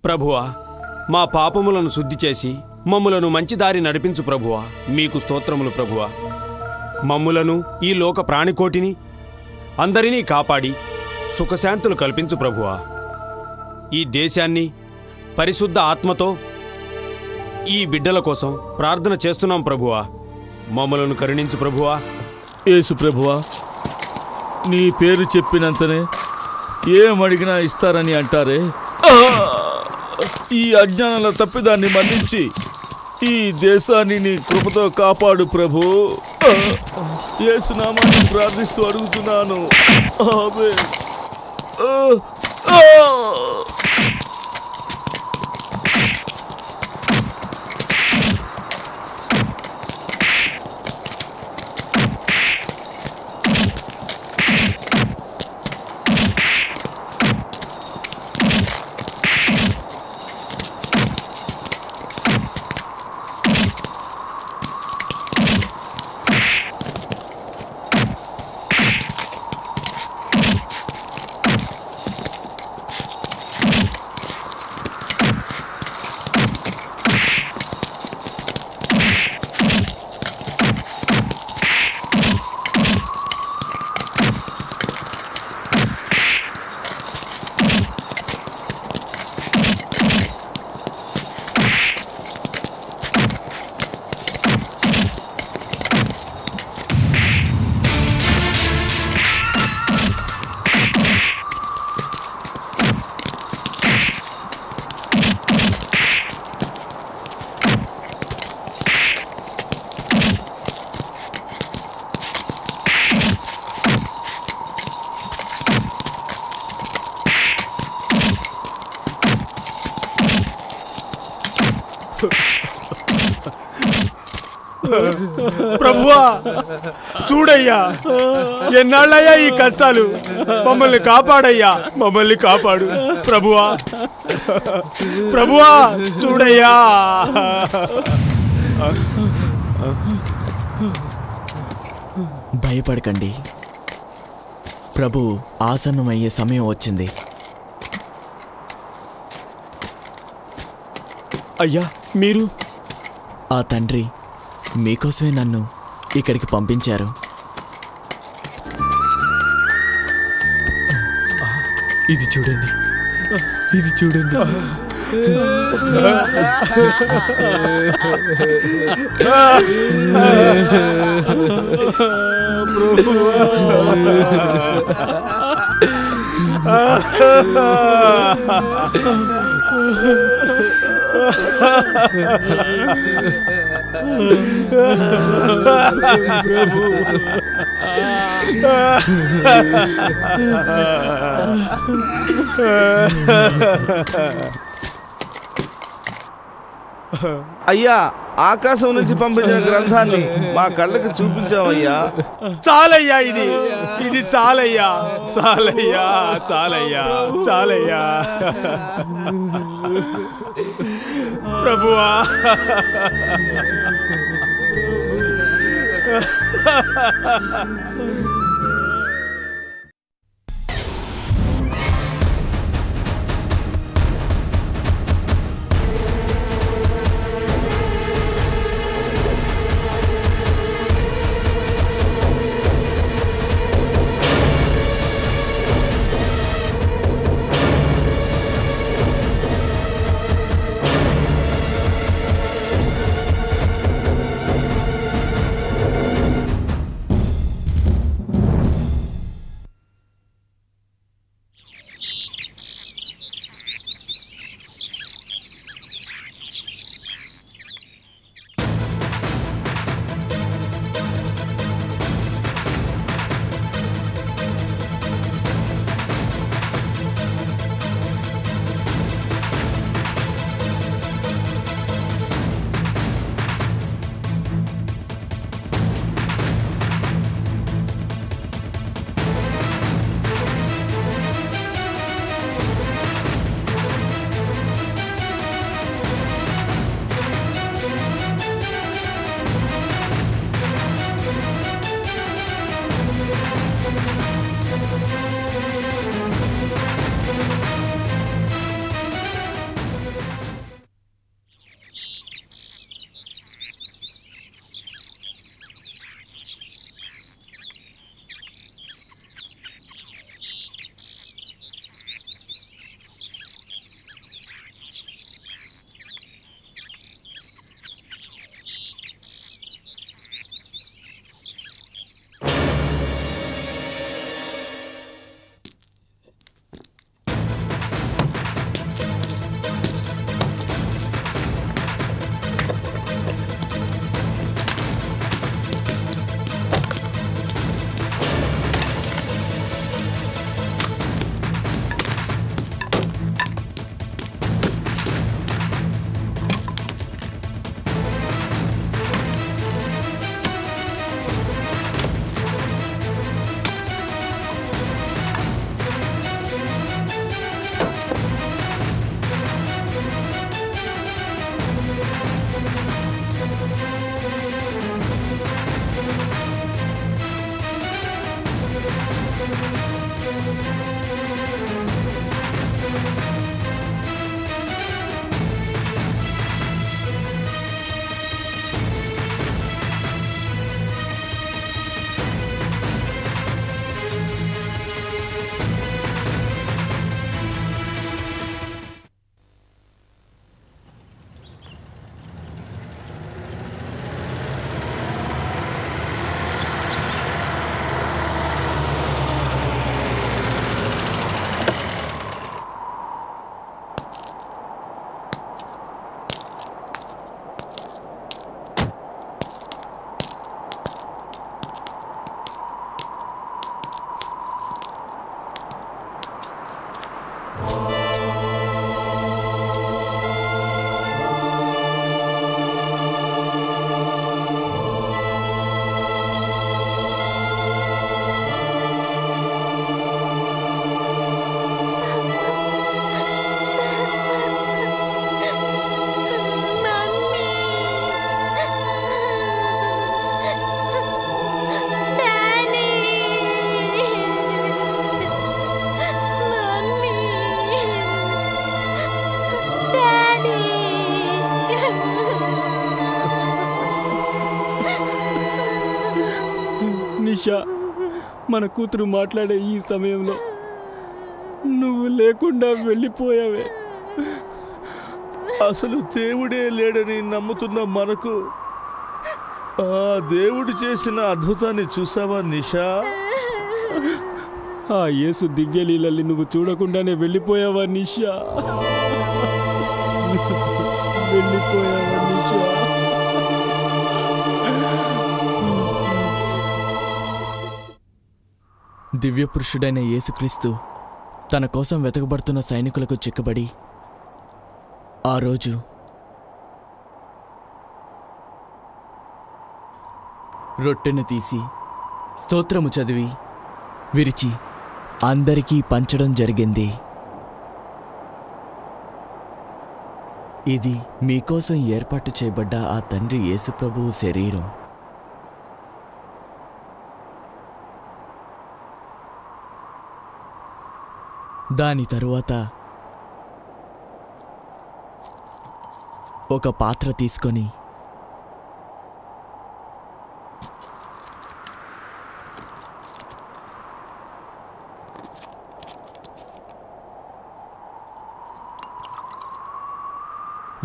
ప్రభువా, మా పాపములను శుద్ధి చేసి మమ్ములను మంచి దారి నడిపించు ప్రభువా. మీకు స్తోత్రములు ప్రభువా. మమ్ములను, ఈ లోక ప్రాణికోటిని అందరినీ కాపాడి సుఖశాంతులు కల్పించు ప్రభువా. ఈ దేశాన్ని పరిశుద్ధ ఆత్మతో ఈ బిడ్డల కోసం ప్రార్థన చేస్తున్నాం ప్రభువా. మమ్మలను కరుణించు ప్రభువా. యేసు ప్రభువా, నీ పేరు చెప్పినంతనే ఏమడిగినా ఇస్తారని అంటారే. ఈ అజ్ఞానాల తప్పిదాన్ని మన్నించి ఈ దేశాన్ని నీ కృపతో కాపాడు ప్రభు. యేసునామాన్ని ప్రార్థిస్తూ అడుగుతున్నాను. ఆమేన్. ప్రభువా చూడయ్యా, ఎన్నాళ్ళయ్యా ఈ కష్టాలు, మమ్మల్ని కాపాడయ్యా, మమ్మల్ని కాపాడు ప్రభువా, ప్రభువా చూడయ్యా. భయపడకండి, ప్రభు ఆసన్నమయ్యే సమయం వచ్చింది. అయ్యా మీరు? ఆ తండ్రి మీకోసమే నన్ను ఇక్కడికి పంపించారు. ఇది చూడండి, ఇది చూడండి. అయ్యా, ఆకాశం నుంచి పంపించిన గ్రంథాన్ని మా కళ్ళకి చూపించావయ్యా. చాలయ్యా, ఇది ఇది చాలయ్యా, చాలయ్యా, చాలయ్యా, చాలయ్యా ప్రభువా. నిషా, మన కూతురు మాట్లాడే ఈ సమయంలో నువ్వు లేకుండా వెళ్ళిపోయావే. అసలు దేవుడే లేడని నమ్ముతున్న మనకు ఆ దేవుడు చేసిన అద్భుతాన్ని చూసావా నిషా? ఆ యేసు దివ్యలీలల్ని నువ్వు చూడకుండానే వెళ్ళిపోయావా నిషా? వెళ్ళిపోయావా నిషా? దివ్యపురుషుడైన యేసుక్రీస్తు తన కోసం వెతకబడుతున్న సైనికులకు చిక్కబడి ఆ రోజు రొట్టెను తీసి స్తోత్రము చదివి విరిచి అందరికీ పంచడం జరిగింది. ఇది మీకోసం ఏర్పాటు చేయబడ్డ ఆ తండ్రి యేసుప్రభువు శరీరం. దాని తరువాత ఒక పాత్ర తీసుకొని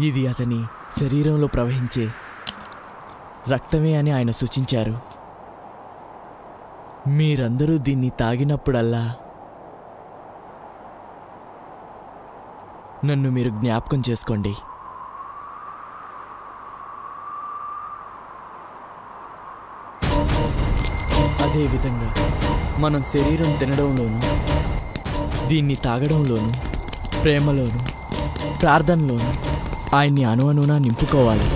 ఇది అతని శరీరంలో ప్రవహించే రక్తమే అని ఆయన సూచించారు. మీరందరూ దీన్ని తాగినప్పుడల్లా నన్ను మీరు జ్ఞాపకం చేసుకోండి. అదేవిధంగా మనం శరీరం తినడంలోనూ దీన్ని తాగడంలోనూ ప్రేమలోనూ ప్రార్థనలోనూ ఆయన్ని అణువణువునా నింపుకోవాలి.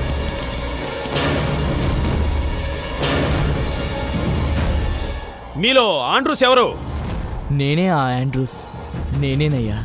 మీలో ఆండ్రూస్ ఎవరు? నేనే ఆ ఆండ్రూస్, నేనేనయ్యా.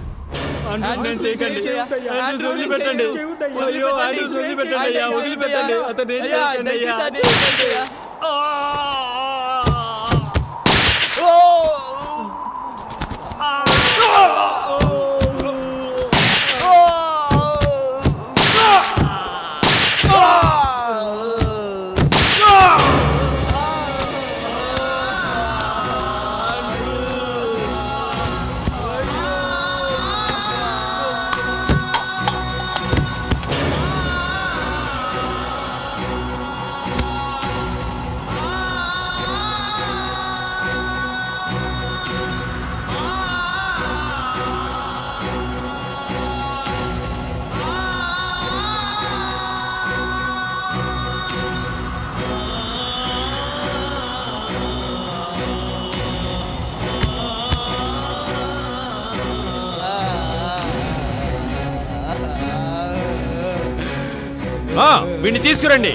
వీడిని తీసుకురండి.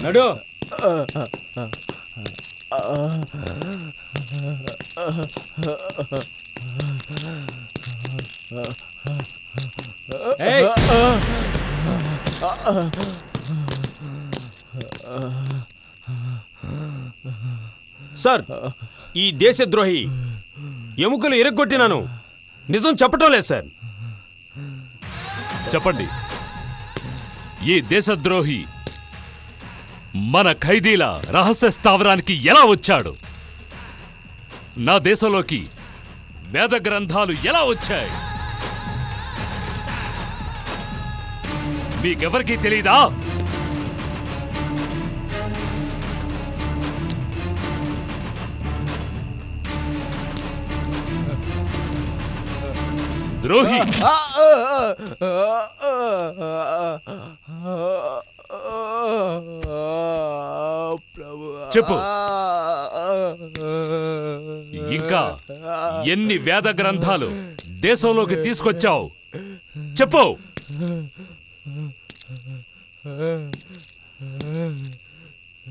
నడు. సార్, ఈ దేశద్రోహి ఎముకలు ఇరగొట్టినాను. నిజం చెప్పటం లేదు సార్. చెప్పండి, ఈ దేశద్రోహి మన ఖైదీల రహస్య స్థావరానికి ఎలా వచ్చాడు? నా దేశంలోకి వేద గ్రంథాలు ఎలా వచ్చాయి? మీకెవరికీ తెలీదా? ద్రోహి! చెప్పు. ఇంకా ఎన్ని వేద గ్రంథాలు దేశంలోకి తీసుకొచ్చావు? చెప్పు.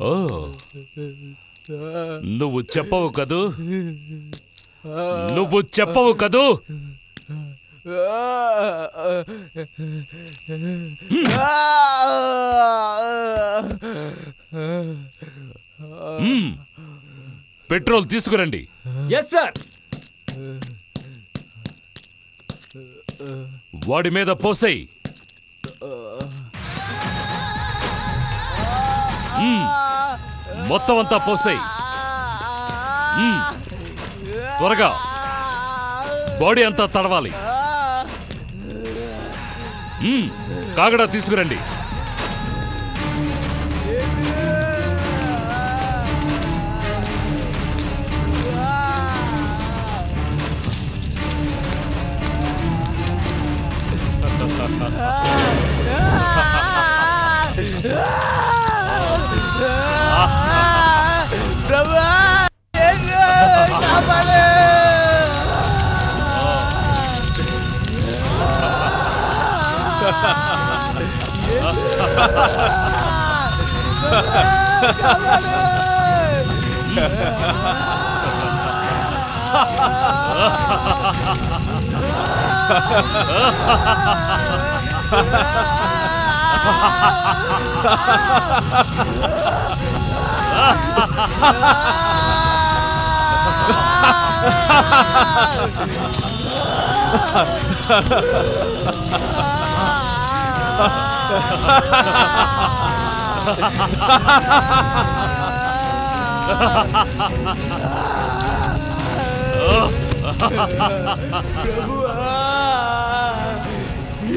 ఓ, నువ్వు చెప్పవు కదూ? నువ్వు చెప్పవు కదూ? పెట్రోల్ తీసుకురండి. Yes sir. వాడి మీద పోసేయ్. మొత్తం అంతా పోసేయ్. త్వరగా బాడీ అంతా తడవాలి. కాగడా తీసుకురండి.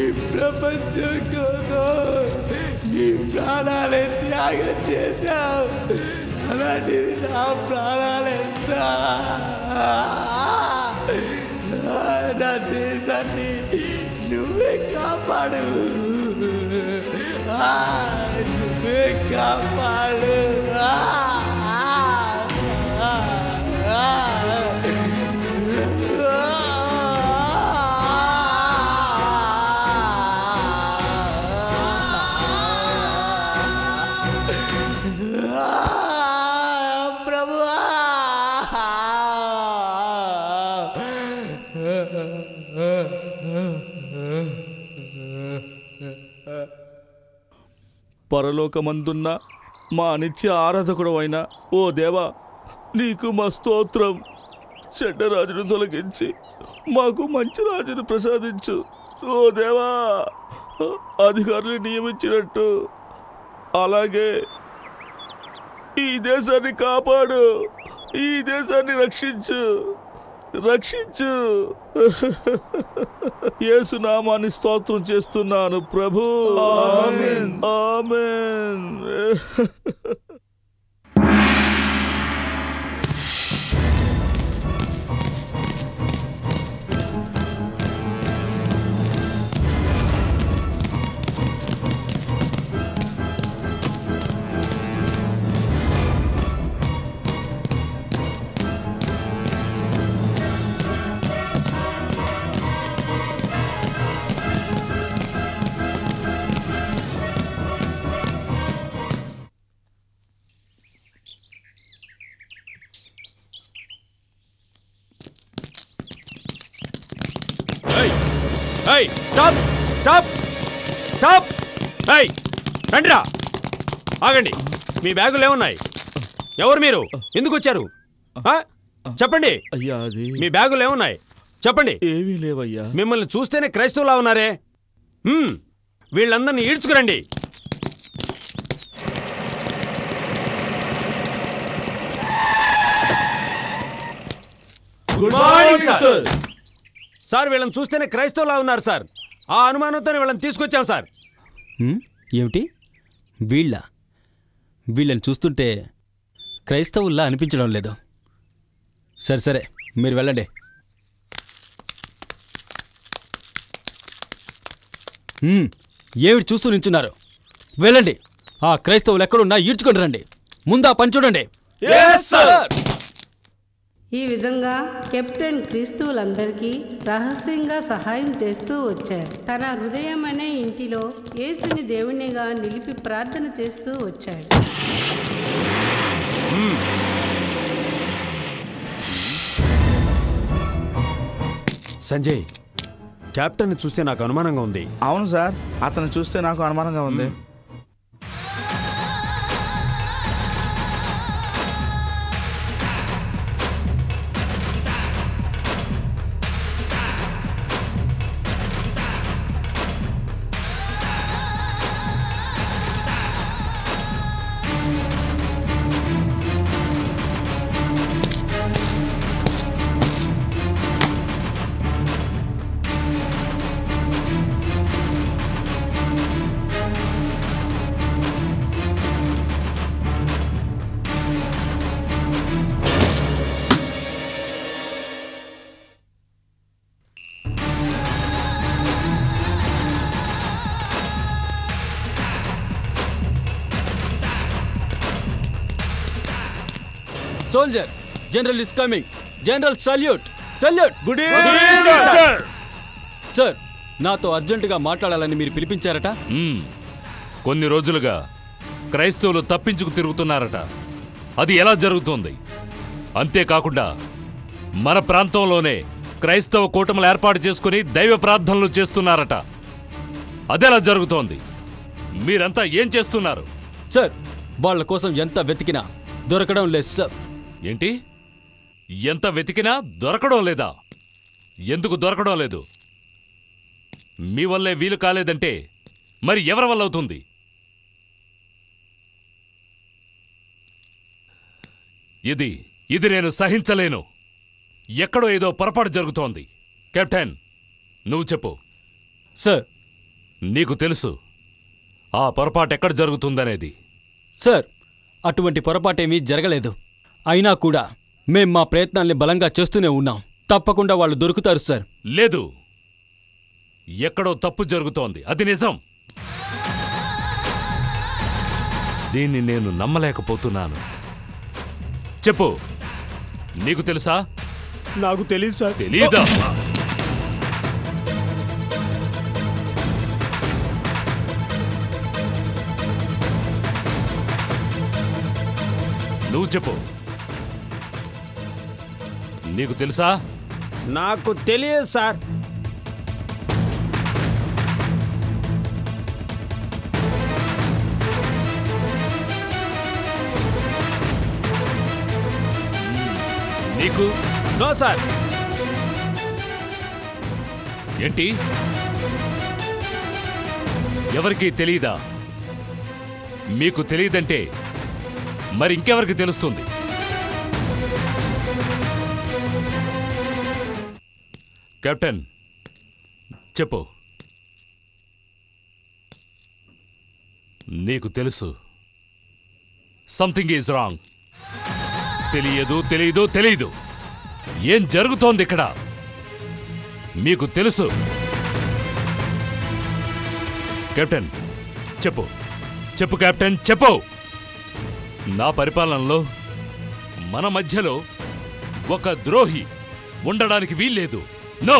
ఈ ప్రపంచం కోసం నీ ప్రాణాలే త్యాగం చేశావు. అలాంటిది నా ప్రాణాలెంత? నా దేశాన్ని నువ్వే కాపాడు, నువ్వే కాపాడు. పరలోకమందున్న మా నిత్య ఆరాధకుడు అయిన ఓ దేవా, నీకు మా స్తోత్రం. చెడ్డ రాజును తొలగించి మాకు మంచి రాజును ప్రసాదించు. ఓ దేవా, అధికారులు నియమించినట్టు అలాగే ఈ దేశాన్ని కాపాడు, ఈ దేశాన్ని రక్షించు, రక్షించు. యేసు నామాన్ని స్తోత్రం చేస్తున్నాను ప్రభు. ఆమేన్, ఆమేన్. Stop stop stop. రండిరా, ఆగండి. మీ బ్యాగులు ఏమున్నాయి? ఎవరు మీరు? ఎందుకు వచ్చారు? చెప్పండి. అయ్యా, అది మీ బ్యాగులు ఏమున్నాయి చెప్పండి. ఏమీ లేవయ్యా. మిమ్మల్ని చూస్తేనే క్రైస్తవులా ఉన్నారే. వీళ్ళందరినీ ఈడ్చుకురండి. Good morning sir. సార్, వీళ్ళని చూస్తేనే క్రైస్తవులా ఉన్నారు సార్. ఆ అనుమానంతోనే వీళ్ళని తీసుకొచ్చాం సార్. ఏమిటి వీళ్ళని చూస్తుంటే క్రైస్తవుల్లా అనిపించడం లేదు. సరే సరే, మీరు వెళ్ళండి. ఏమిటి చూస్తూ నించున్నారు? వెళ్ళండి. ఆ క్రైస్తవులు ఎక్కడున్నా ఈడ్చుకొని రండి. ముందా పని చూడండి. ఈ విధంగా కెప్టెన్ క్రీస్తువులందరికీ రహస్యంగా సహాయం చేస్తూ వచ్చాడు. తన హృదయం అనే ఇంటిలో యేసుని దేవునిగా నిలిపి ప్రార్థన చేస్తూ వచ్చాడు. సంజయ్, కెప్టెన్ చూస్తే నాకు అనుమానంగా ఉంది. అవును సార్, అతను చూస్తే నాకు అనుమానంగా ఉంది. Soldier, general is coming. General salute, salute. Good evening sir. Sir, నాతో అర్జెంటుగా మాట్లాడాలని మీరు పిలిపించారట. కొన్ని రోజులుగా క్రైస్తవులు తప్పించుకు తిరుగుతున్నారట. అది ఎలా జరుగుతోంది? అంతేకాకుండా మన ప్రాంతంలోనే క్రైస్తవ కూటములు ఏర్పాటు చేసుకుని దైవ ప్రార్థనలు చేస్తున్నారట. అదెలా జరుగుతోంది? మీరంతా ఏం చేస్తున్నారు? సార్, వాళ్ళ కోసం ఎంత వెతికినా దొరకడం లేదు సార్. ఏంటి? ఎంత వెతికినా దొరకడం లేదా? ఎందుకు దొరకడం లేదు? మీ వల్లే వీలు కాలేదంటే మరి ఎవరి వల్ల అవుతుంది? ఇది నేను సహించలేను. ఎక్కడో ఏదో పొరపాటు జరుగుతోంది. కెప్టెన్, నువ్వు చెప్పు. సార్, నీకు తెలుసు ఆ పొరపాటు ఎక్కడ జరుగుతుందనేది. సార్, అటువంటి పొరపాటేమీ జరగలేదు. అయినా కూడా మేం మా ప్రయత్నాల్ని బలంగా చేస్తూనే ఉన్నాం. తప్పకుండా వాళ్ళు దొరుకుతారు సార్. లేదు, ఎక్కడో తప్పు జరుగుతోంది. అది నిజం. దీన్ని నేను నమ్మలేకపోతున్నాను. చెప్పు, నీకు తెలుసా? నాకు తెలియదు సార్. తెలీదా? నువ్వు చెప్పు, నీకు తెలుసా? నాకు తెలియదు సార్. నీకు? No sir. ఏంటి? ఎవరికి తెలీదా? మీకు తెలియదంటే మరి ఇంకెవరికి తెలుస్తుంది? కెప్టెన్, చెప్పు. నీకు తెలుసు సంథింగ్ ఈజ్ రాంగ్. తెలీదు. ఏం జరుగుతోంది ఇక్కడ? మీకు తెలుసు. కెప్టెన్, చెప్పు కెప్టెన్, చెప్పు. నా పరిపాలనలో మన మధ్యలో ఒక ద్రోహి ఉండడానికి వీల్లేదు. నో.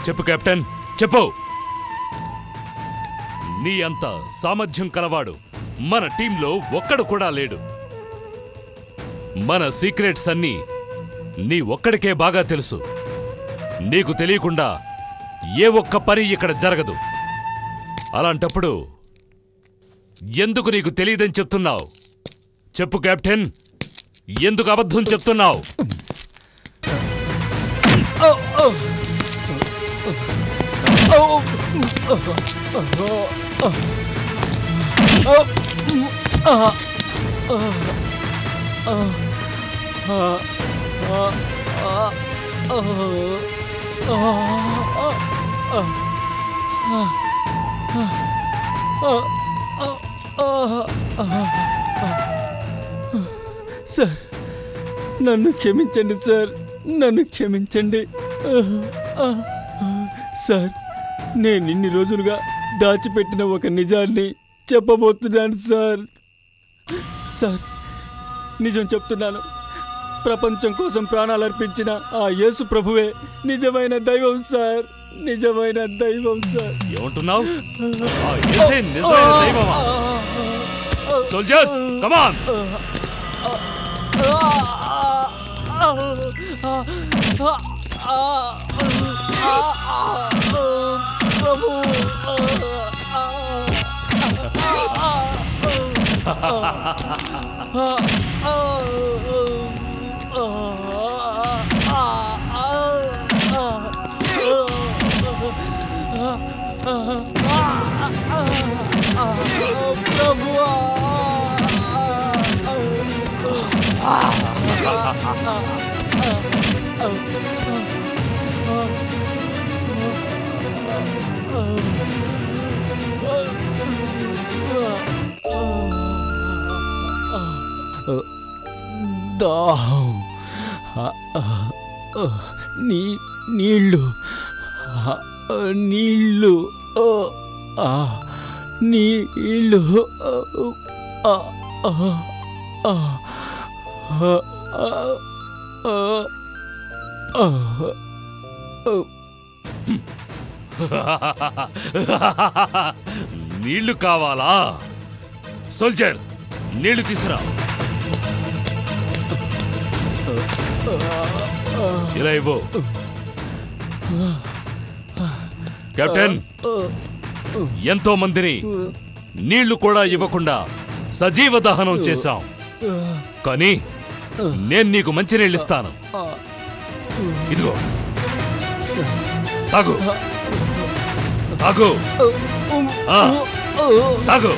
చెప్పు కెప్టెన్, చెప్పు. నీ అంత సామర్థ్యం కలవాడు మన టీంలో ఒక్కడు కూడా లేడు. మన సీక్రెట్స్ అన్నీ నీ ఒక్కడికే బాగా తెలుసు. నీకు తెలియకుండా ఏ ఒక్క పని ఇక్కడ జరగదు. అలాంటప్పుడు ఎందుకు నీకు తెలియదని చెప్తున్నావు? చెప్పు కెప్టెన్, ఎందుకు అబద్ధం చెప్తున్నావు? సార్, నన్ను క్షమించండి సార్, నన్ను క్షమించండి సార్. నేను ఇన్ని రోజులుగా దాచిపెట్టిన ఒక నిజాన్ని చెప్పబోతున్నాను సార్. సార్, నిజం చెప్తున్నాను. ప్రపంచం కోసం ప్రాణాలు అర్పించిన ఆ యేసు ప్రభువే నిజమైన దైవం సార్. నిజమైన దైవం సార్. ఏమంటున్నావు? ఆ యేసే నిజమైన దైవమా? Soldiers, come on. దాహం. నీళ్ళు నీళ్ళు నీళ్ళు. నీళ్లు కావాలా? సోల్జర్, నీళ్లు తీసుకురా. ఇలా ఇవ్వు. కెప్టెన్, ఎంతో మందిని నీళ్లు కూడా ఇవ్వకుండా సజీవ దహనం చేశాం. కానీ నేను నీకు మంచి నీళ్ళు ఇస్తాను. ఇదిగో, తాగు తాగు తాగు.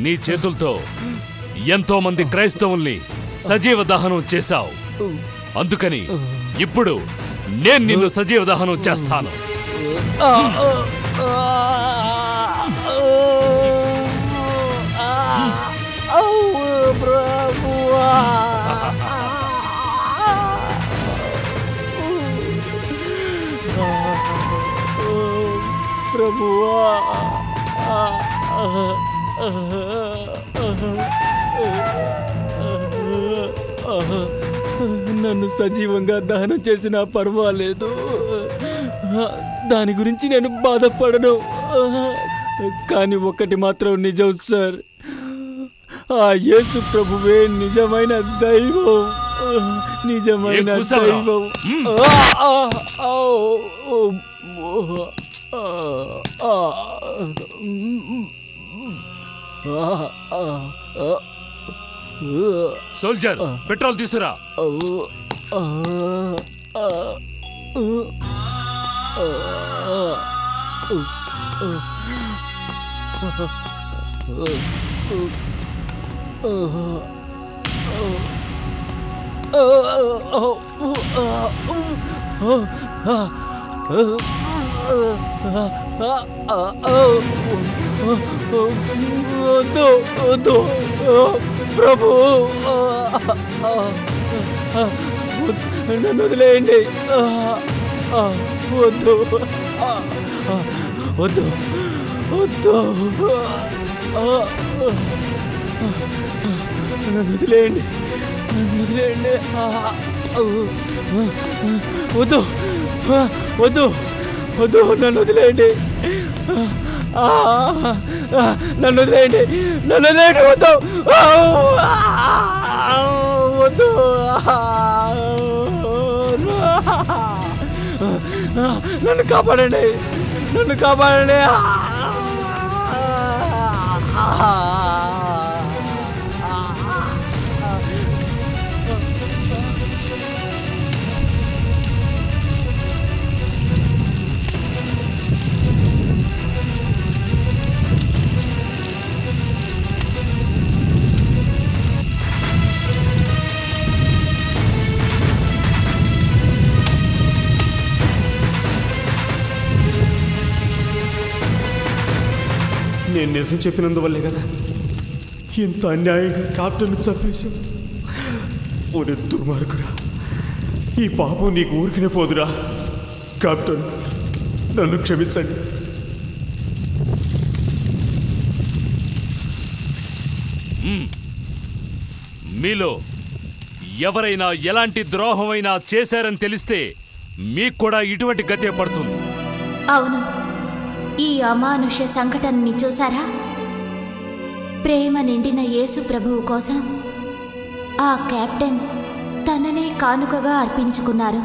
నీ చేతులతో ఎంతో మంది క్రైస్తవుల్ని సజీవ దహనం చేశావు. అందుకని ఇప్పుడు నేను నిన్ను సజీవ దహనం చేస్తాను. ప్రభువా, నన్ను సజీవంగా దహనం చేసినా పర్వాలేదు. దాని గురించి నేను బాధపడను. కానీ ఒకటి మాత్రం నిజం సార్, ఆ యేసు ప్రభువే నిజమైన దైవం. నిజమైన దైవం. సోల్జర్, పెట్రోల్ తీసుకురా. ప్రభు, నన్ను వదిలేయండి. వద్దు వద్దు వద్దు, నన్ను వదిలేయండి. నన్ను వదిలేయండి. వద్దు వద్దు వద్దు, నన్ను వదిలేయండి. నన్ను వదిలేయండి. నన్ను వదిలేయండి. వద్దు వద్దు. నన్ను కాపాడండి. నన్ను కాపాడండి. నేను నిజం చెప్పినందువల్లే కదా ఇంత అన్యాయంగా కెప్టెన్ చంపేశావు. ఒరే దుర్మార్గుడా, ఈ పాపం నీకు ఊరికినే పోదురా. కెప్టెన్, నన్ను క్షమించండి. మీలో ఎవరైనా ఎలాంటి ద్రోహమైనా చేశారని తెలిస్తే మీకు కూడా ఇటువంటి గతే పడుతుంది. అవును, ఈ అమానుష్య సంఘటనని చూసారా? ప్రేమ నిండిన యేసు ప్రభువు కోసం ఆ కెప్టెన్ తననే కానుకగా అర్పించుకున్నారు.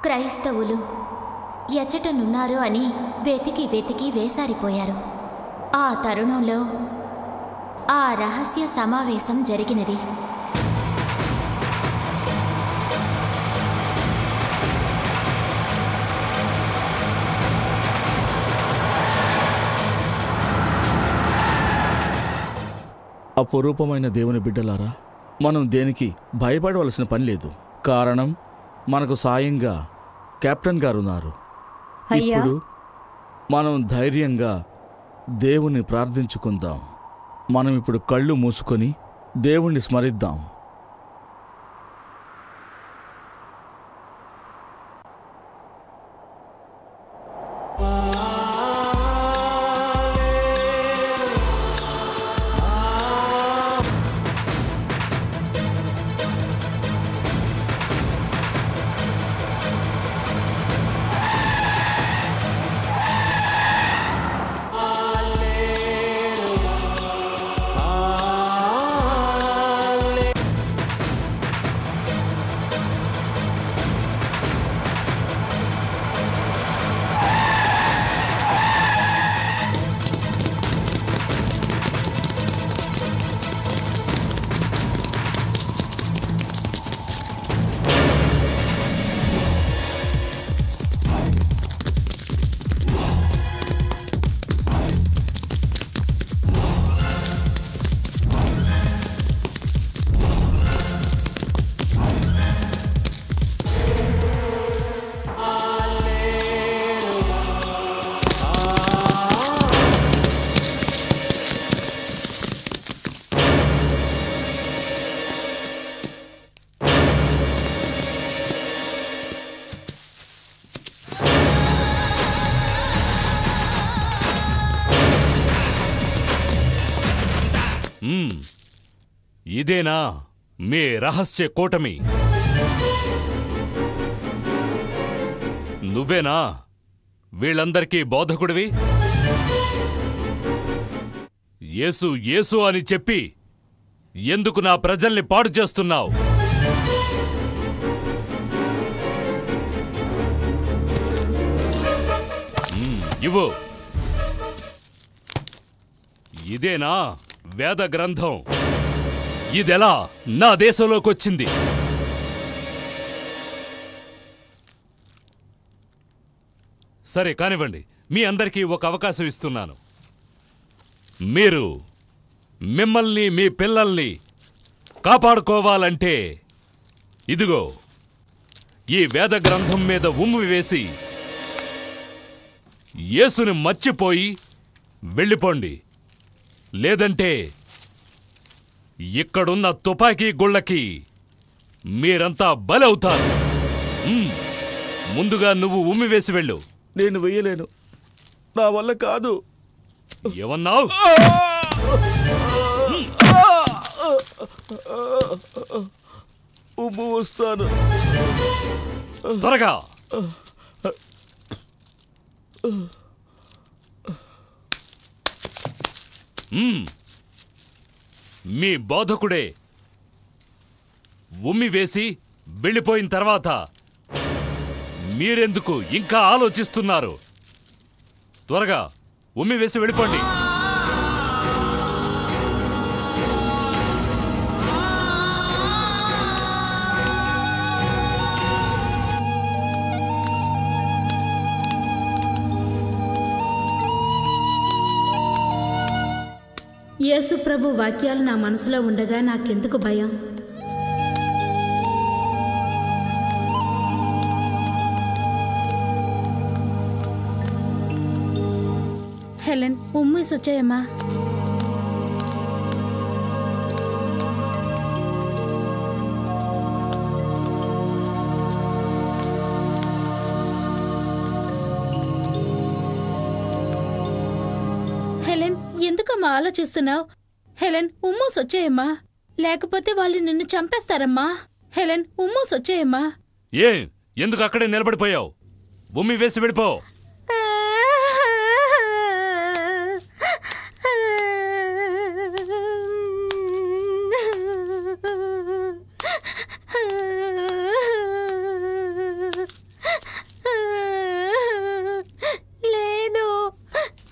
క్రైస్తవులు ఎచ్చటనున్నారు అని వెతికి వెతికి వేసారిపోయారు. ఆ తరుణంలో ఆ రహస్య సమావేశం జరిగినది. అపురూపమైన దేవుని బిడ్డలారా, మనం దేనికి భయపడవలసిన పని లేదు. కారణం, మనకు సాయంగా కెప్టెన్ గారు ఉన్నారు. ఇప్పుడు మనం ధైర్యంగా దేవుని ప్రార్థించుకుందాం. మనం ఇప్పుడు కళ్ళు మూసుకొని దేవుణ్ణి స్మరిద్దాం. ఇదేనా మీ రహస్య కూటమి? నువ్వేనా వీళ్ళందరికీ బోధకుడివి? యేసు యేసు అని చెప్పి ఎందుకు నా ప్రజల్ని పాడు చేస్తున్నావు? ఇవ్వు. ఇదేనా వేద గ్రంథం? ఇదెలా నా దేశంలోకి వచ్చింది? సరే కానివ్వండి, మీ అందరికీ ఒక అవకాశం ఇస్తున్నాను. మీరు మిమ్మల్ని మీ పిల్లల్ని కాపాడుకోవాలంటే ఇదిగో ఈ వేద గ్రంథం మీద ఉమ్మి వేసి యేసుని మర్చిపోయి వెళ్ళిపోండి. లేదంటే ఇక్కడున్న తుపాకీ గుళ్ళకి మీరంతా బలవుతారు. ముందుగా నువ్వు ఉమ్మివేసి వెళ్ళు. నేను వెయ్యలేను, నా వల్ల కాదు. ఏమన్నావు? ఉమ్ము వస్తాను. త్వరగా. మీ బోధకుడే ఉమ్మి వేసి వెళ్ళిపోయిన తర్వాత మీరెందుకు ఇంకా ఆలోచిస్తున్నారు? త్వరగా ఉమ్మి వేసి వెళ్ళిపోండి. యేసు ప్రభు వాక్యాలు నా మనసులో ఉండగా నాకెందుకు భయం? హెలెన్, ఉమ్మేసి వచ్చాయమ్మా. హెలెన్, ఎందుకమ్మా ఆలోచిస్తున్నావు? హెలెన్, ఉమ్మూస్ వచ్చాయమ్మా, లేకపోతే వాళ్ళు నిన్ను చంపేస్తారమ్మా. హెలెన్, ఉమ్మూస్ వచ్చాయమ్మా. ఎందుకు అక్కడే నిలబడిపోయావు? ఉమ్మి వేసి వెళ్ళిపో. లేదు,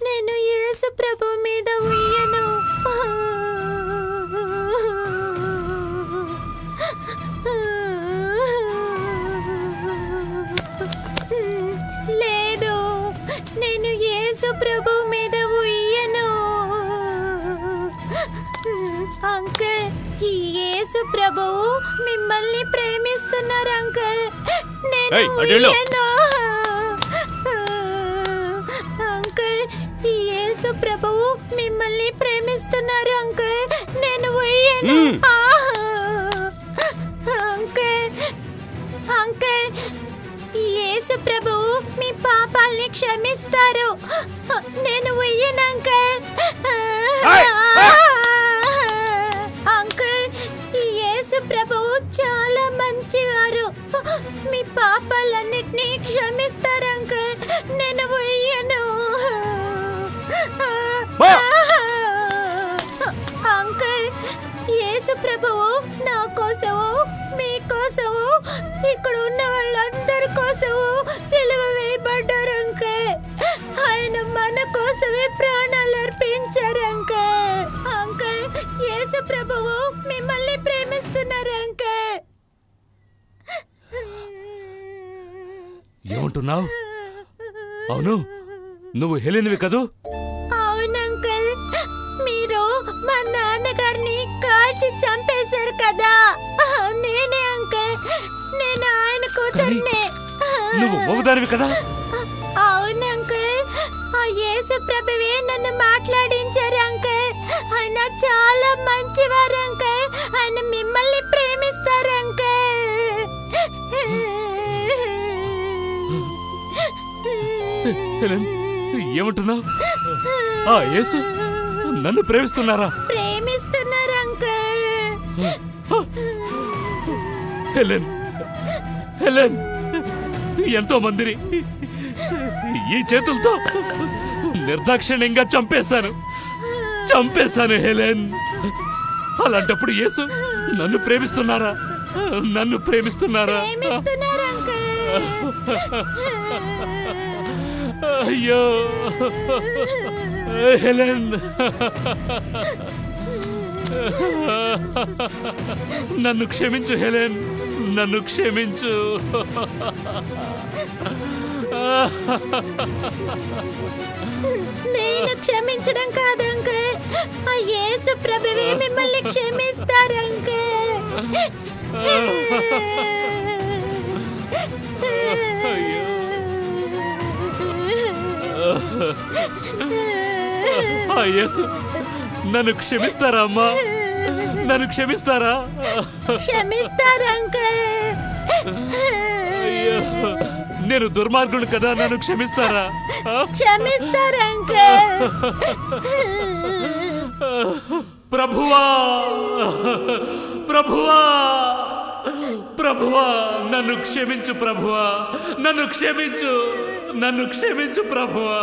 నేను యేసు ప్రభు మీద ఉయ్యను. లేదు, నేను యేసు ప్రభు మీద ఉయ్యను. అంకుల్, ఈ యేసు ప్రభువు మిమ్మల్ని ప్రేమిస్తున్నారు అంకుల్. నేను ఉయ్యను. అంకుల్, ఈ యేసు ప్రభువు మిమ్మల్ని ప్రేమిస్తున్నారు అంకుల్. నేను ఉయ్యను. అంకుల్, అంకుల్, ఈ యేసు ప్రభువు మీ పాపాల్ని క్షమిస్తారు. నేను ఉయ్యను అంకుల్. అంకుల్, ఈ యేసు ప్రభువు చాలా మంచివారు. మీ పాపాలన్నిటినీ క్షమిస్తారు అంకుల్. నేను ఉయ్యను. అంకుల్, యేసు ప్రభువు నా కోసము, మీ కోసము, ఇక్కడ ఉన్న వాళ్ళందరి కోసము సిలువ వేయబడ్డారు అంకుల్. ఆయన మన కోసమే ప్రాణాలు అర్పించారు అంకుల్. అంకుల్, యేసు ప్రభువు మిమ్మల్ని ప్రేమిస్తున్నారు అంకుల్. ఏమంటున్నావు? అవును, నువ్వు హెలెన్వి కదూ? అవును అంకుల్, మీరు మా నాన్నగారిని కాల్చి చంపేశారు కదా, నేనే అంకుల్. నేను ఆయన కూతుర్నే. నువ్వు మొగదానివి కదా? అవును అంకుల్, ఆ యేసు ప్రభువే నన్ను మాట్లాడించారు అంకుల్. ఆయన చాలా మంచివారు అంకుల్. ఆయన మిమ్మల్ని ప్రేమిస్తారు అంకుల్. హెలెన్, ఏమంటున్నావు? ఆ యేసు నన్ను ప్రేమిస్తున్నారా? ప్రేమిస్తున్నారు అంకుల్. హెలెన్, హెలెన్, ఎంతో మందిని ఈ చేతులతో నిర్దాక్షిణ్యంగా చంపేశాను హెలెన్. అలాంటప్పుడు యేసు నన్ను ప్రేమిస్తున్నారా? నన్ను ప్రేమిస్తున్నారా? అయ్యో హెలెన్, నన్ను క్షమించు హెలెన్, నన్ను క్షమించు. నేను క్షమించడం కాదు అంకుల్, ఆ యేసు ప్రభువే మిమ్మల్ని క్షమిస్తారు అంకుల్. ఆ యేసు నన్ను క్షమిస్తారా అమ్మా? నన్ను క్షమిస్తారా? క్షమిస్తారు అంకుల్. అయ్యో, నేను దుర్మార్గుడు కదా, నన్ను క్షమిస్తారా? క్షమిస్తారు అంకుల్. ప్రభువా, ప్రభువా, ప్రభువా, నన్ను క్షమించు ప్రభువా, నన్ను క్షమించు, నన్ను క్షమించు ప్రభువా.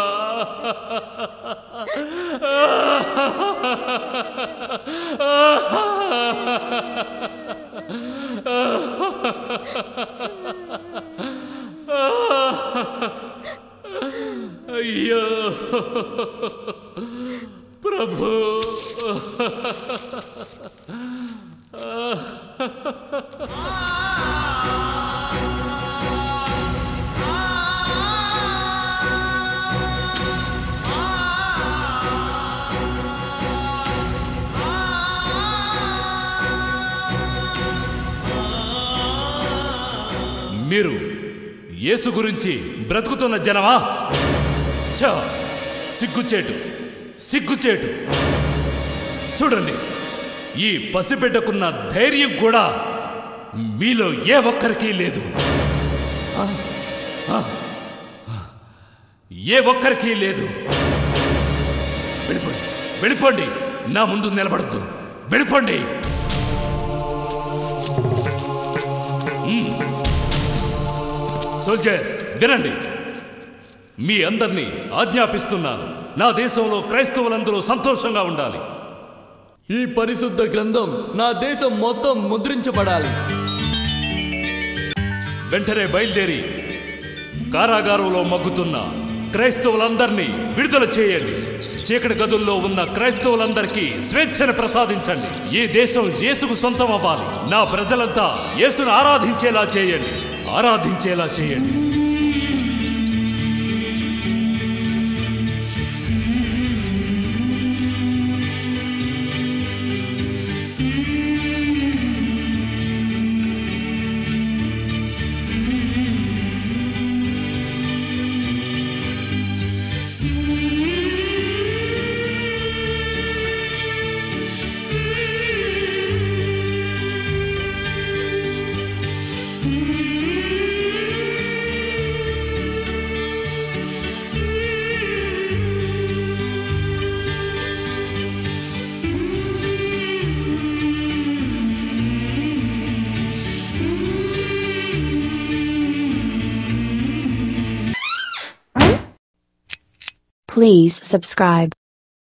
అయ్యో ప్రభు, మీరు యేసు గురించి బ్రతుకుతున్న జనమా? ఛ! సిగ్గుచేటు, సిగ్గుచేటు. చూడండి, ఈ పసిబిడ్డకున్న ధైర్యం కూడా మీలో ఏ ఒక్కరికి లేదు. ఏ ఒక్కరికి లేదు. వెళ్ళిపోండి, వెళ్ళిపోండి, నా ముందు నిలబడద్దు, వెళ్ళిపోండి. సోల్జర్స్, వినండి, మీ అందరినీ ఆజ్ఞాపిస్తున్నాను. నా దేశంలో క్రైస్తవులందరూ సంతోషంగా ఉండాలి. ఈ పరిశుద్ధ గ్రంథం నా దేశం మొత్తం ముద్రించబడాలి. వెంటనే బయలుదేరి కారాగారంలో మగ్గుతున్న క్రైస్తవులందరినీ విడుదల చేయండి. చీకటి గదుల్లో ఉన్న క్రైస్తవులందరికీ స్వేచ్ఛను ప్రసాదించండి. ఈ దేశం యేసుకు సొంతం అవ్వాలి. నా ప్రజలంతా యేసును ఆరాధించేలా చేయండి, ఆరాధించేలా చేయండి. Please subscribe.